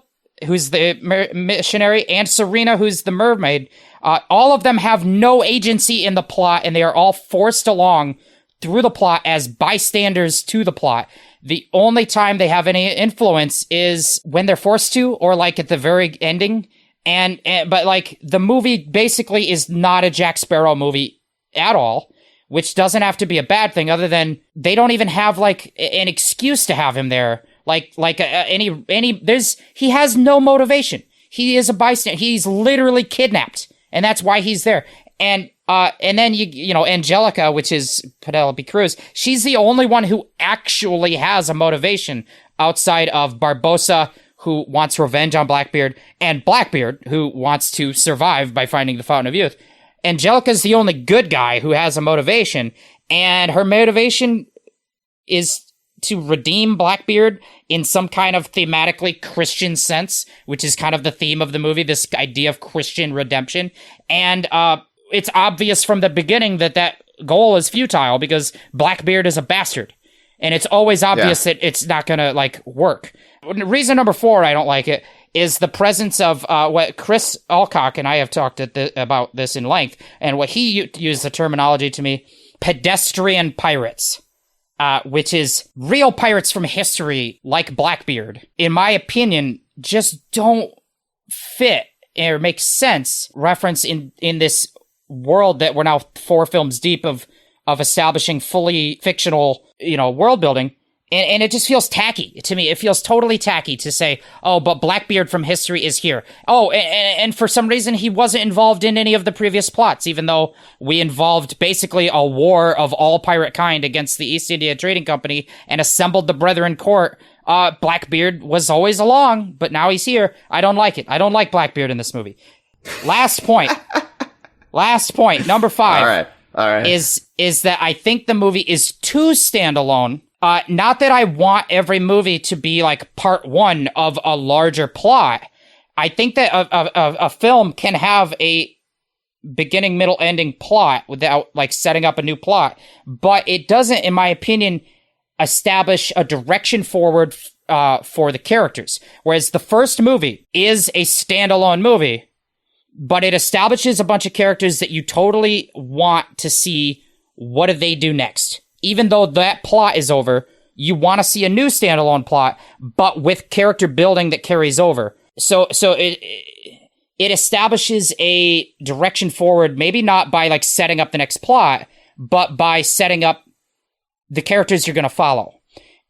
who's the missionary, and Serena, who's the mermaid, all of them have no agency in the plot and they are all forced along through the plot as bystanders to the plot. The only time they have any influence is when they're forced to, or like at the very ending. But like the movie basically is not a Jack Sparrow movie at all, which doesn't have to be a bad thing other than they don't even have like an excuse to have him there. He has no motivation. He is a bystander. He's literally kidnapped and that's why he's there. And then Angelica, which is Penelope Cruz, she's the only one who actually has a motivation outside of Barbossa, who wants revenge on Blackbeard, and Blackbeard, who wants to survive by finding the Fountain of Youth. Angelica's the only good guy who has a motivation, and her motivation is to redeem Blackbeard in some kind of thematically Christian sense, which is kind of the theme of the movie, this idea of Christian redemption. And it's obvious from the beginning that goal is futile because Blackbeard is a bastard. And it's always obvious that it's not going to, like, work. Reason number 4 I don't like it is the presence of what Chris Alcock and I have talked about this in length, and what he used the terminology to me, pedestrian pirates. Which is real pirates from history, like Blackbeard, in my opinion, just don't fit or make sense reference in this world that we're now 4 films deep of establishing fully fictional, world building. And it just feels tacky to me. It feels totally tacky to say, oh, but Blackbeard from history is here. Oh, and for some reason, he wasn't involved in any of the previous plots, even though we involved basically a war of all pirate kind against the East India Trading Company and assembled the Brethren Court. Blackbeard was always along, but now he's here. I don't like it. I don't like Blackbeard in this movie. Last point. Number 5. All right. Is that I think the movie is too standalone. Not that I want every movie to be like part 1 of a larger plot. I think that a film can have a beginning, middle, ending plot without like setting up a new plot, but it doesn't, in my opinion, establish a direction forward for the characters. Whereas the first movie is a standalone movie, but it establishes a bunch of characters that you totally want to see what do they do next. Even though that plot is over, you want to see a new standalone plot, but with character building that carries over. So it establishes a direction forward, maybe not by like setting up the next plot, but by setting up the characters you're going to follow.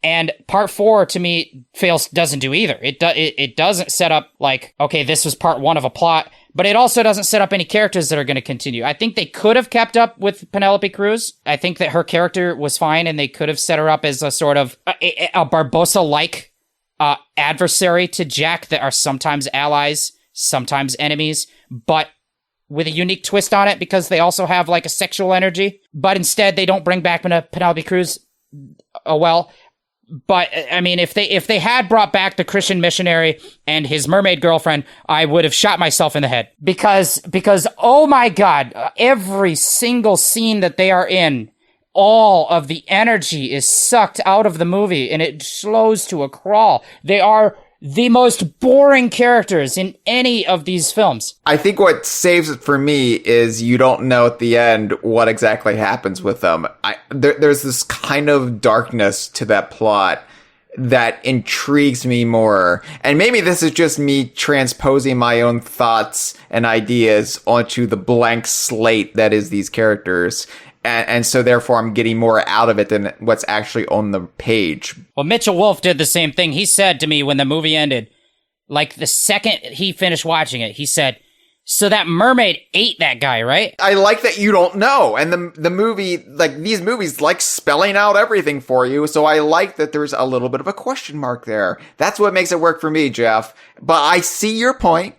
And part 4 to me doesn't do either. It doesn't set up like, okay, this was part 1 of a plot, but it also doesn't set up any characters that are going to continue. I think they could have kept up with Penelope Cruz. I think that her character was fine, and they could have set her up as a sort of a Barbossa-like adversary to Jack that are sometimes allies, sometimes enemies, but with a unique twist on it because they also have like a sexual energy. But instead, they don't bring back Penelope Cruz. But I mean, if they had brought back the Christian missionary and his mermaid girlfriend, I would have shot myself in the head because oh my God, every single scene that they are in, all of the energy is sucked out of the movie and it slows to a crawl. They are the most boring characters in any of these films. I think what saves it for me is you don't know at the end what exactly happens with them. There's this kind of darkness to that plot that intrigues me more. And maybe this is just me transposing my own thoughts and ideas onto the blank slate that is these characters. And so therefore I'm getting more out of it than what's actually on the page. Well, Mitchell Wolf did the same thing. He said to me when the movie ended, like the second he finished watching it, he said, so that mermaid ate that guy, right? I like that you don't know. And the movie, like these movies, like spelling out everything for you. So I like that there's a little bit of a question mark there. That's what makes it work for me, Jeff. But I see your point.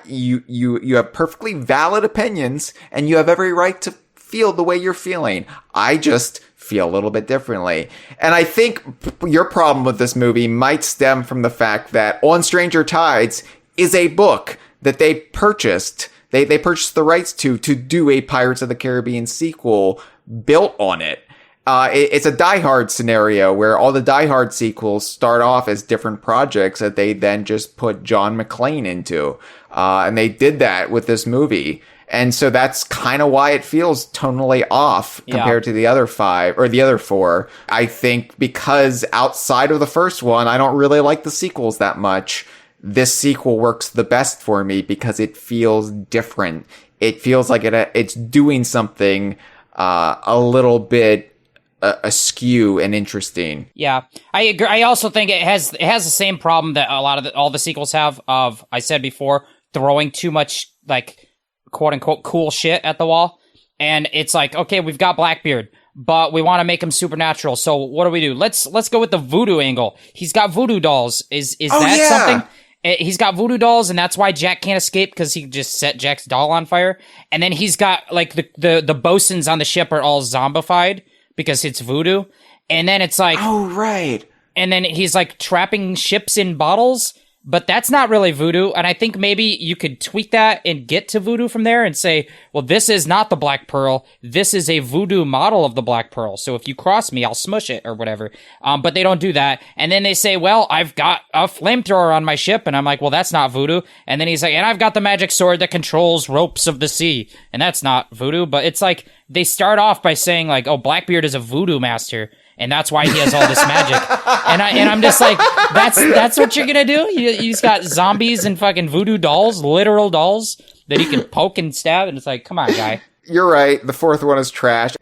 You have perfectly valid opinions and you have every right to feel the way you're feeling. I just feel a little bit differently. And I think your problem with this movie might stem from the fact that On Stranger Tides is a book that they purchased. They purchased the rights to do a Pirates of the Caribbean sequel built on it. It's a Die Hard scenario where all the Die Hard sequels start off as different projects that they then just put John McClane into. And they did that with this movie. And so that's kind of why it feels tonally off compared to the other 5 or the other 4. I think because outside of the first one, I don't really like the sequels that much. This sequel works the best for me because it feels different. It feels like it's doing something a little bit askew and interesting. Yeah, I agree. I also think it has the same problem that a lot of all the sequels have of, I said before, throwing too much like quote unquote cool shit at the wall. And it's like, okay, we've got Blackbeard, but we want to make him supernatural. So what do we do? Let's go with the voodoo angle. He's got voodoo dolls. Is that something? He's got voodoo dolls, and that's why Jack can't escape, because he just set Jack's doll on fire. And then he's got, like, the bosuns on the ship are all zombified because it's voodoo. And then it's like... Oh, right. And then he's, like, trapping ships in bottles, but that's not really voodoo. And I think maybe you could tweak that and get to voodoo from there and say, well, this is not the Black Pearl. This is a voodoo model of the Black Pearl. So if you cross me, I'll smush it or whatever. But they don't do that. And then they say, well, I've got a flamethrower on my ship. And I'm like, well, that's not voodoo. And then he's like, and I've got the magic sword that controls ropes of the sea. And that's not voodoo. But it's like, they start off by saying, like, oh, Blackbeard is a voodoo master, and that's why he has all this magic. And I'm just like, that's what you're gonna do? He's got zombies and fucking voodoo dolls, literal dolls that he can poke and stab, and it's like, come on, guy. You're right. The fourth one is trash.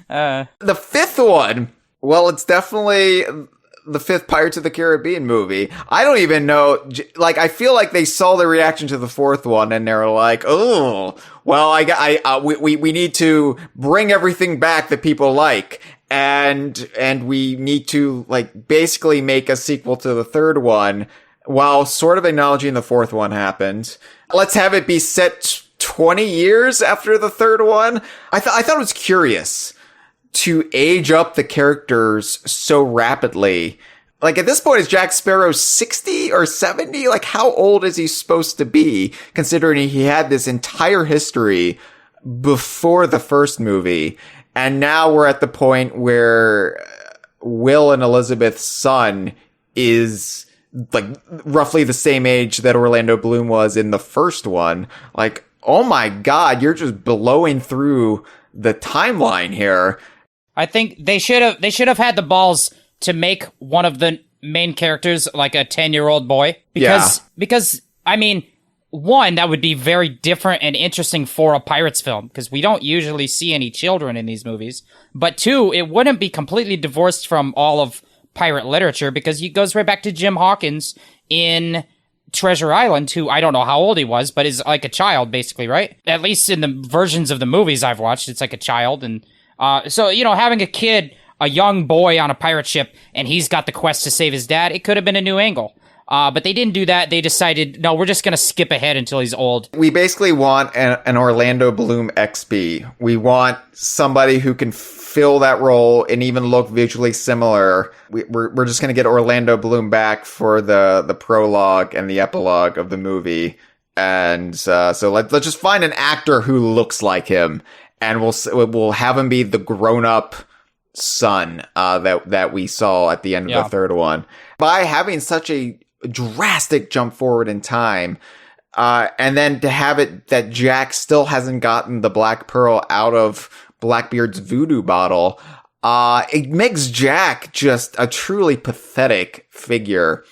The fifth one, well, it's definitely the fifth Pirates of the Caribbean movie. I don't even know, like, I feel like they saw the reaction to the fourth one and they're like, oh, well, we need to bring everything back that people like. And we need to, like, basically make a sequel to the third one while sort of acknowledging the fourth one happened. Let's have it be set 20 years after the third one. I thought it was curious to age up the characters so rapidly. Like, at this point, is Jack Sparrow 60 or 70? Like, how old is he supposed to be, considering he had this entire history before the first movie? And now we're at the point where Will and Elizabeth's son is, like, roughly the same age that Orlando Bloom was in the first one. Like, oh my God, you're just blowing through the timeline here. I think they should have had the balls to make one of the main characters like a 10-year-old boy. Because, I mean, one, that would be very different and interesting for a Pirates film, because we don't usually see any children in these movies. But two, it wouldn't be completely divorced from all of pirate literature, because he goes right back to Jim Hawkins in Treasure Island, who I don't know how old he was, but is like a child, basically, right? At least in the versions of the movies I've watched, it's like a child. And so, you know, having a kid, a young boy on a pirate ship, and he's got the quest to save his dad, it could have been a new angle. But they didn't do that. They decided, no, we're just going to skip ahead until he's old. We basically want an Orlando Bloom XB. We want somebody who can fill that role and even look visually similar. We're just going to get Orlando Bloom back for the prologue and the epilogue of the movie. And so let's just find an actor who looks like him, and we'll have him be the grown-up son that we saw at the end of the third one. By having such a drastic jump forward in time, and then to have it that Jack still hasn't gotten the Black Pearl out of Blackbeard's voodoo bottle, it makes Jack just a truly pathetic figure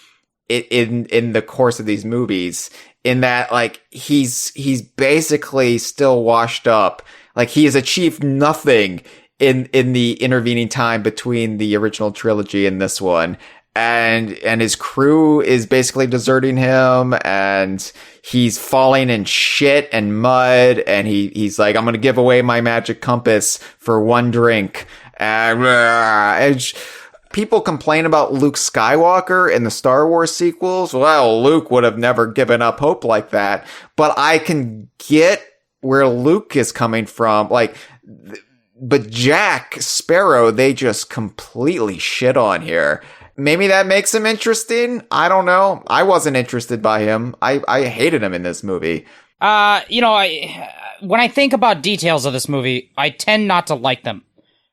in the course of these movies, in that, like, he's basically still washed up. Like, he has achieved nothing in the intervening time between the original trilogy and this one. And his crew is basically deserting him, and he's falling in shit and mud, and he's like, I'm going to give away my magic compass for one drink. And people complain about Luke Skywalker in the Star Wars sequels. Well, Luke would have never given up hope like that, but I can get where Luke is coming from. Like, but Jack Sparrow, they just completely shit on here. Maybe that makes him interesting. I don't know. I wasn't interested by him. I hated him in this movie. You know, when I think about details of this movie, I tend not to like them.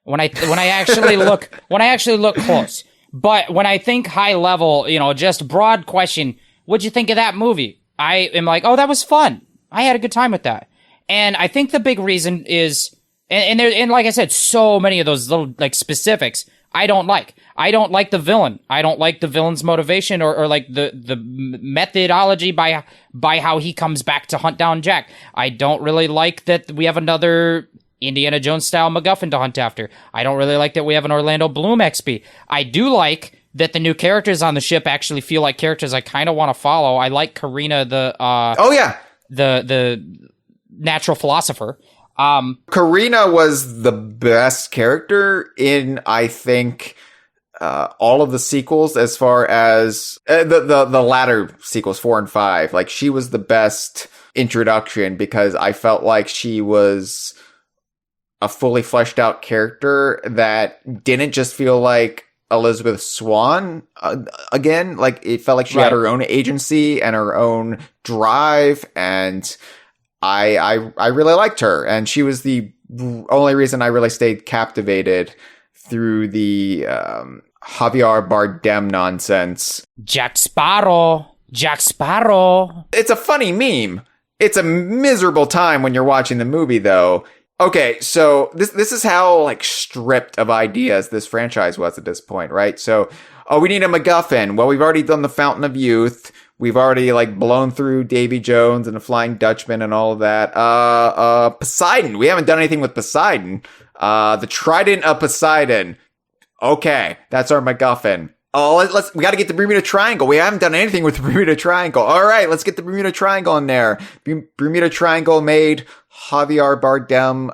When I actually look close. But when I think high level, you know, just broad question, what'd you think of that movie? I am like, oh, that was fun. I had a good time with that. And I think the big reason is, and like I said, so many of those little, like, specifics I don't like. I don't like the villain. I don't like the villain's motivation or like the methodology by how he comes back to hunt down Jack. I don't really like that we have another Indiana Jones style MacGuffin to hunt after. I don't really like that we have an Orlando Bloom XP. I do like that the new characters on the ship actually feel like characters I kind of want to follow. I like Karina, the natural philosopher. Karina was the best character in, I think, all of the sequels, as far as the latter sequels, 4 and 5. Like, she was the best introduction because I felt like she was a fully fleshed out character that didn't just feel like Elizabeth Swann again. Like, it felt like she had her own agency and her own drive, and I really liked her, and she was the only reason I really stayed captivated through the Javier Bardem nonsense. Jack Sparrow. It's a funny meme. It's a miserable time when you're watching the movie, though. Okay, so this is how, like, stripped of ideas this franchise was at this point, right? So, we need a MacGuffin. Well, we've already done the Fountain of Youth. We've already, like, blown through Davy Jones and the Flying Dutchman and all of that. Poseidon. We haven't done anything with Poseidon. The Trident of Poseidon. Okay, that's our MacGuffin. Oh, we gotta get the Bermuda Triangle. We haven't done anything with the Bermuda Triangle. All right, let's get the Bermuda Triangle in there. Bermuda Triangle made Javier Bardem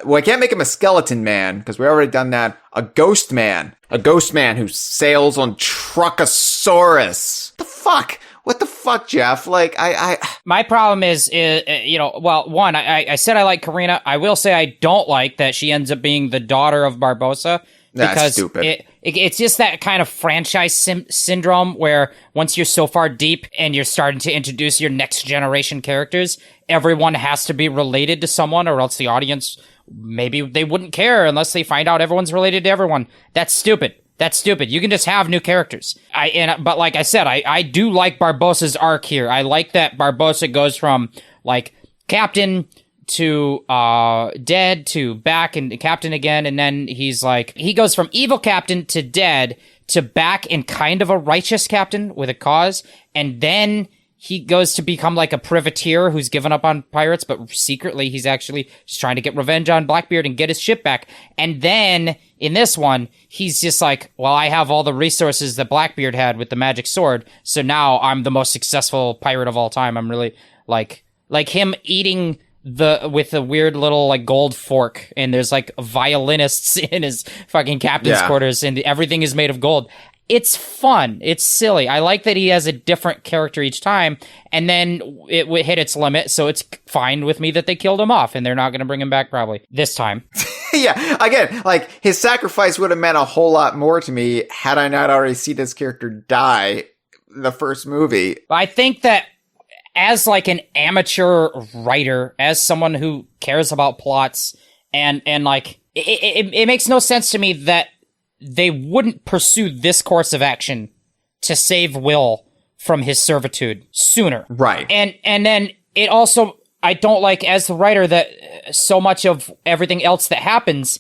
well, I can't make him a skeleton man because we already done that. A ghost man who sails on Truckosaurus. What the fuck, Jeff? Like, my problem is, well, one, I said I like Karina. I will say I don't like that she ends up being the daughter of Barbossa. That's stupid. It's just that kind of franchise syndrome where once you're so far deep and you're starting to introduce your next generation characters, everyone has to be related to someone, or else the audience, maybe they wouldn't care unless they find out everyone's related to everyone. That's stupid. You can just have new characters. But like I said, I do like Barbossa's arc here. I like that Barbossa goes from, like, captain to dead to back and captain again, and then he goes from evil captain to dead to back in kind of a righteous captain with a cause, and then he goes to become like a privateer who's given up on pirates, but secretly he's actually just trying to get revenge on Blackbeard and get his ship back. And then in this one, he's just like, well, I have all the resources that Blackbeard had with the magic sword, so now I'm the most successful pirate of all time. I'm really like him eating with a weird little, like, gold fork, and there's, like, violinists in his fucking captain's quarters, and everything is made of gold. It's fun. It's silly. I like that he has a different character each time, and then it hit its limit, so it's fine with me that they killed him off, and they're not going to bring him back probably this time. Yeah, again, like, his sacrifice would have meant a whole lot more to me had I not already seen this character die in the first movie. I think that as, like, an amateur writer, as someone who cares about plots, and like, it makes no sense to me that they wouldn't pursue this course of action to save Will from his servitude sooner. Right. And then it also, I don't like, as the writer, that so much of everything else that happens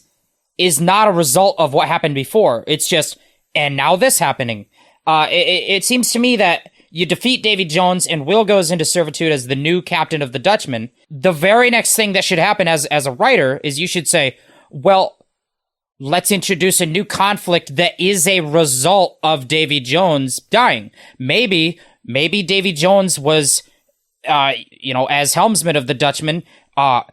is not a result of what happened before. It's just, and now this happening. It seems to me that you defeat Davy Jones and Will goes into servitude as the new captain of the Dutchman. The very next thing that should happen as a writer is you should say, well, let's introduce a new conflict that is a result of Davy Jones dying. Maybe Davy Jones was, as helmsman of the Dutchman,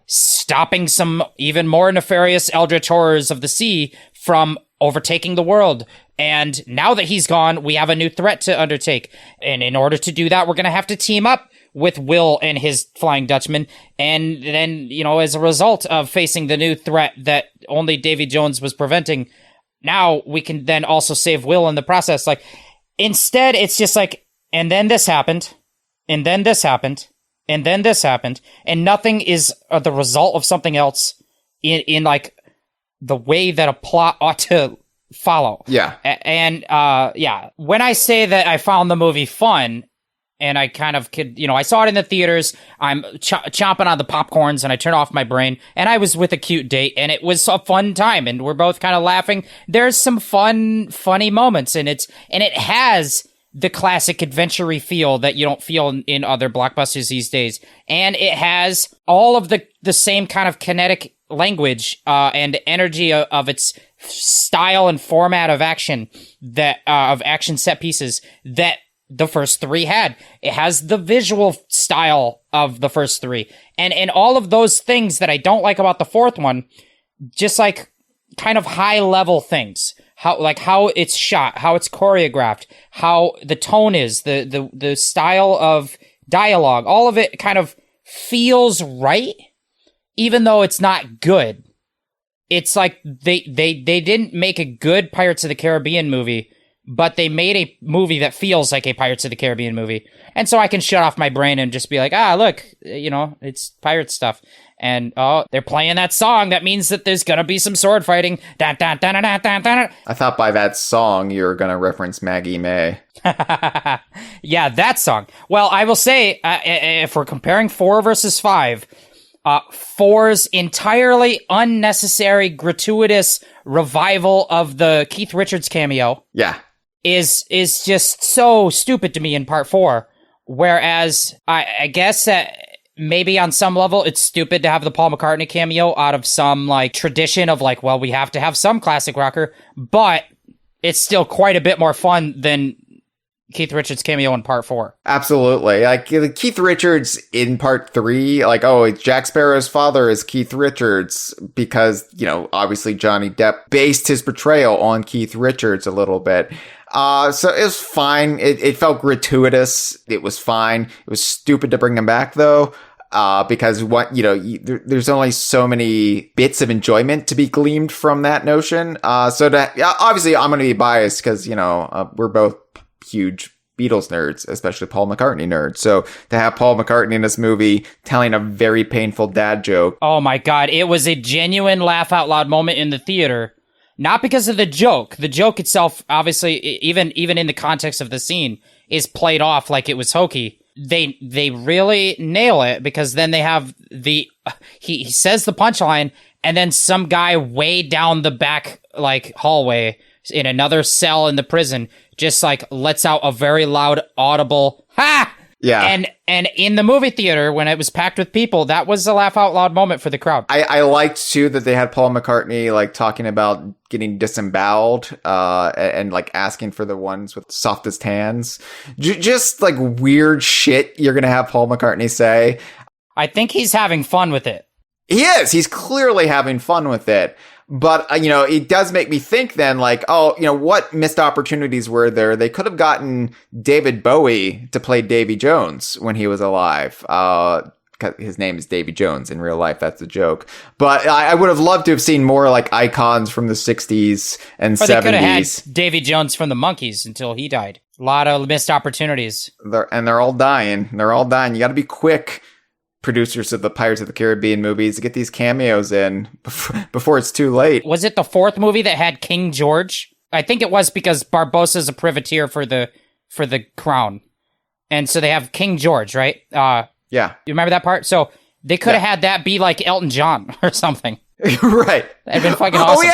stopping some even more nefarious eldritch horrors of the sea from overtaking the world. And now that he's gone, we have a new threat to undertake. And in order to do that, we're going to have to team up with Will and his Flying Dutchman. And then, as a result of facing the new threat that only Davy Jones was preventing, now we can then also save Will in the process. Like, instead, it's just like, and then this happened, and then this happened, and then this happened, and nothing is the result of something else in like the way that a plot ought to follow. Yeah. And when I say that I found the movie fun, and I kind of could, I saw it in the theaters, I'm chomping on the popcorns, and I turn off my brain, and I was with a cute date, and it was a fun time, and we're both kind of laughing. There's some funny moments, and it has the classic adventure-y feel that you don't feel in other blockbusters these days. And it has all of the same kind of kinetic language and energy of its style and format of action, that of action set pieces that the first three had. It has the visual style of the first three. And all of those things that I don't like about the fourth one, just like kind of high level things. How it's shot, how it's choreographed, how the tone is, the style of dialogue, all of it kind of feels right, even though it's not good. It's like they didn't make a good Pirates of the Caribbean movie, but they made a movie that feels like a Pirates of the Caribbean movie. And so I can shut off my brain and just be like, look, it's pirate stuff. And, they're playing that song. That means that there's gonna be some sword fighting. Dun, dun, dun, dun, dun, dun, dun. I thought by that song you were gonna reference Maggie May. Yeah, that song. Well, I will say, if we're comparing 4 versus 5, 4's entirely unnecessary, gratuitous revival of the Keith Richards cameo. Yeah. Is just so stupid to me in part 4. Whereas I guess that maybe on some level it's stupid to have the Paul McCartney cameo out of some like tradition of like, well, we have to have some classic rocker, but it's still quite a bit more fun than Keith Richards cameo in part 4. Absolutely. Like Keith Richards in part 3, like, Jack Sparrow's father is Keith Richards because, obviously Johnny Depp based his portrayal on Keith Richards a little bit. So it was fine. It felt gratuitous. It was fine. It was stupid to bring him back though. Because there's only so many bits of enjoyment to be gleaned from that notion. Obviously I'm going to be biased because, we're both huge Beatles nerds, especially Paul McCartney nerds. So to have Paul McCartney in this movie telling a very painful dad joke. Oh my God. It was a genuine laugh out loud moment in the theater. Not because of the joke. The joke itself, obviously, even in the context of the scene, is played off like it was hokey. They really nail it because then they have he says the punchline and then some guy way down the back like hallway in another cell in the prison just like lets out a very loud audible ha. Yeah. And in the movie theater, when it was packed with people, that was a laugh out loud moment for the crowd. I liked, too, that they had Paul McCartney, like, talking about getting disemboweled, and, like, asking for the ones with softest hands. Just, like, weird shit you're gonna have Paul McCartney say. I think he's having fun with it. He is. He's clearly having fun with it. But, it does make me think then, like, what missed opportunities were there? They could have gotten David Bowie to play Davy Jones when he was alive. His name is Davy Jones in real life. That's a joke. But I would have loved to have seen more, like, icons from the 60s and 70s. Or they could have had Davy Jones from the Monkees until he died. A lot of missed opportunities. They're all dying. They're all dying. You got to be quick, producers of the Pirates of the Caribbean movies, to get these cameos in before it's too late. Was it the 4th movie that had King George? I think it was because Barbossa's a privateer for the crown. And so they have King George, right? Yeah. You remember that part? So they could have had that be like Elton John or something. Right. That'd been fucking awesome.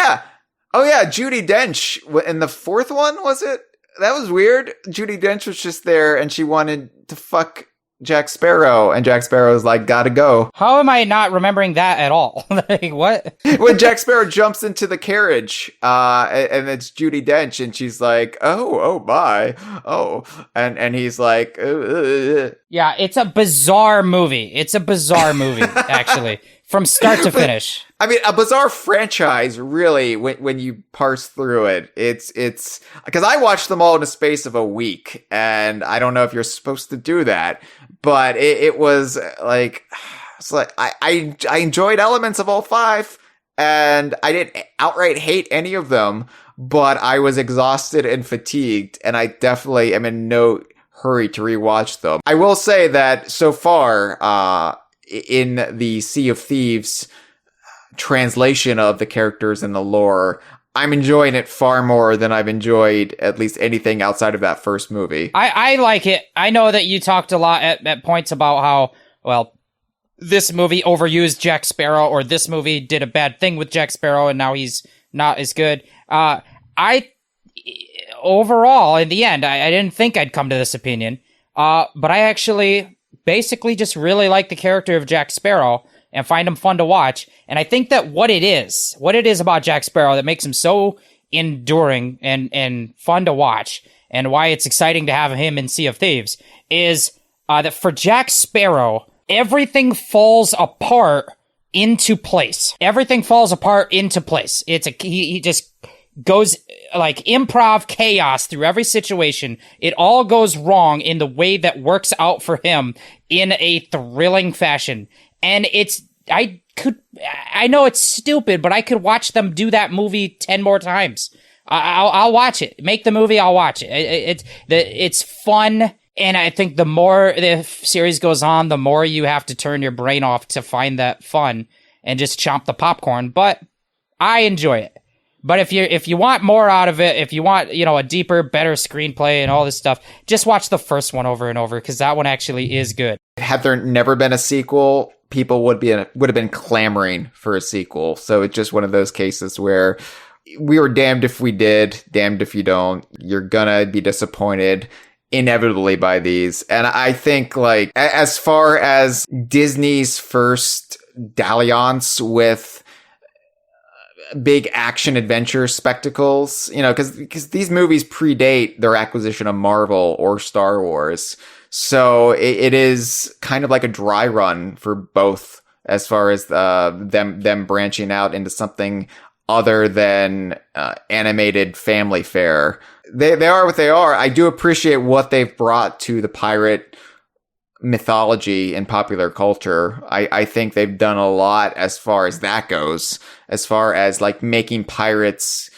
Oh yeah, Judi Dench in the 4th one, was it? That was weird. Judi Dench was just there and she wanted to fuck Jack Sparrow, and Jack Sparrow's like, gotta go. How am I not remembering that at all? Like, what? When Jack Sparrow jumps into the carriage, and it's Judi Dench, and she's like, oh, bye. Oh, and he's like, Yeah, it's a bizarre movie. Actually. From start to finish. I mean, a bizarre franchise, really, when you parse through it. It's, because I watched them all in a space of a week, and I don't know if you're supposed to do that, but it was like, I enjoyed elements of all 5, and I didn't outright hate any of them, but I was exhausted and fatigued, and I definitely am in no hurry to rewatch them. I will say that so far, in the Sea of Thieves translation of the characters and the lore, I'm enjoying it far more than I've enjoyed at least anything outside of that first movie. I like it. I know that you talked a lot at points about how, well, this movie overused Jack Sparrow, or this movie did a bad thing with Jack Sparrow and now he's not as good. Overall, in the end, I didn't think I'd come to this opinion, but I actually basically just really like the character of Jack Sparrow and find him fun to watch. And I think that what it is about Jack Sparrow that makes him so enduring and fun to watch and why it's exciting to have him in Sea of Thieves, is that for Jack Sparrow, everything falls apart into place. Everything falls apart into place. He just goes like improv chaos through every situation. It all goes wrong in the way that works out for him in a thrilling fashion. And I know it's stupid, but I could watch them do that movie 10 more times. I'll watch it. Make the movie, I'll watch it. It's fun. And I think the more the series goes on, the more you have to turn your brain off to find that fun and just chomp the popcorn. But I enjoy it. But if you want more out of it, if you want, a deeper, better screenplay and all this stuff, just watch the first one over and over, because that one actually is good. Had there never been a sequel, people would have been clamoring for a sequel. So it's just one of those cases where we were damned if we did, damned if you don't. You're gonna be disappointed inevitably by these. And I think, like, as far as Disney's first dalliance with big action adventure spectacles, because these movies predate their acquisition of Marvel or Star Wars. So it is kind of like a dry run for both, as far as them branching out into something other than animated family fare. They are what they are. I do appreciate what they've brought to the pirate mythology and popular culture. I think they've done a lot as far as that goes, as far as like making pirates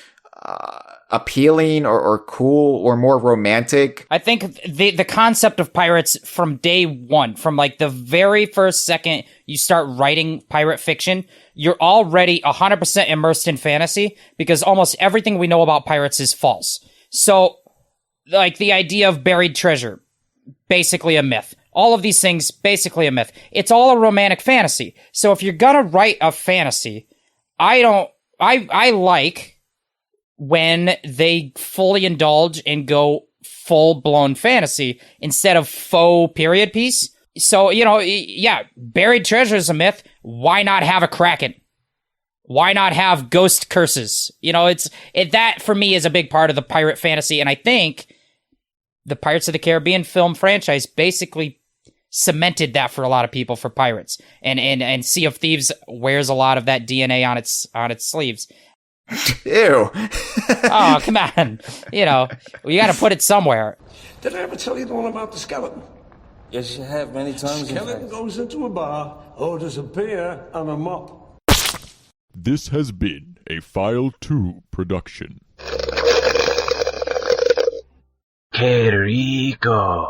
appealing or cool or more romantic. I think the concept of pirates from day one, from like the very first second you start writing pirate fiction, you're already 100% immersed in fantasy, because almost everything we know about pirates is false. So, like, the idea of buried treasure, basically a myth. All of these things, basically a myth. It's all a romantic fantasy. So if you're gonna write a fantasy, I like when they fully indulge and go full-blown fantasy instead of faux period piece. So, buried treasure is a myth. Why not have a kraken? Why not have ghost curses? That for me is a big part of the pirate fantasy, and I think the Pirates of the Caribbean film franchise basically cemented that for a lot of people for pirates. And Sea of Thieves wears a lot of that DNA on its sleeves. Ew. Oh, come on. You got to put it somewhere. Did I ever tell you the one about the skeleton? Yes, you have many times. Skeleton goes into a bar, orders a beer and a mop. This has been a File 2 production. Que rico.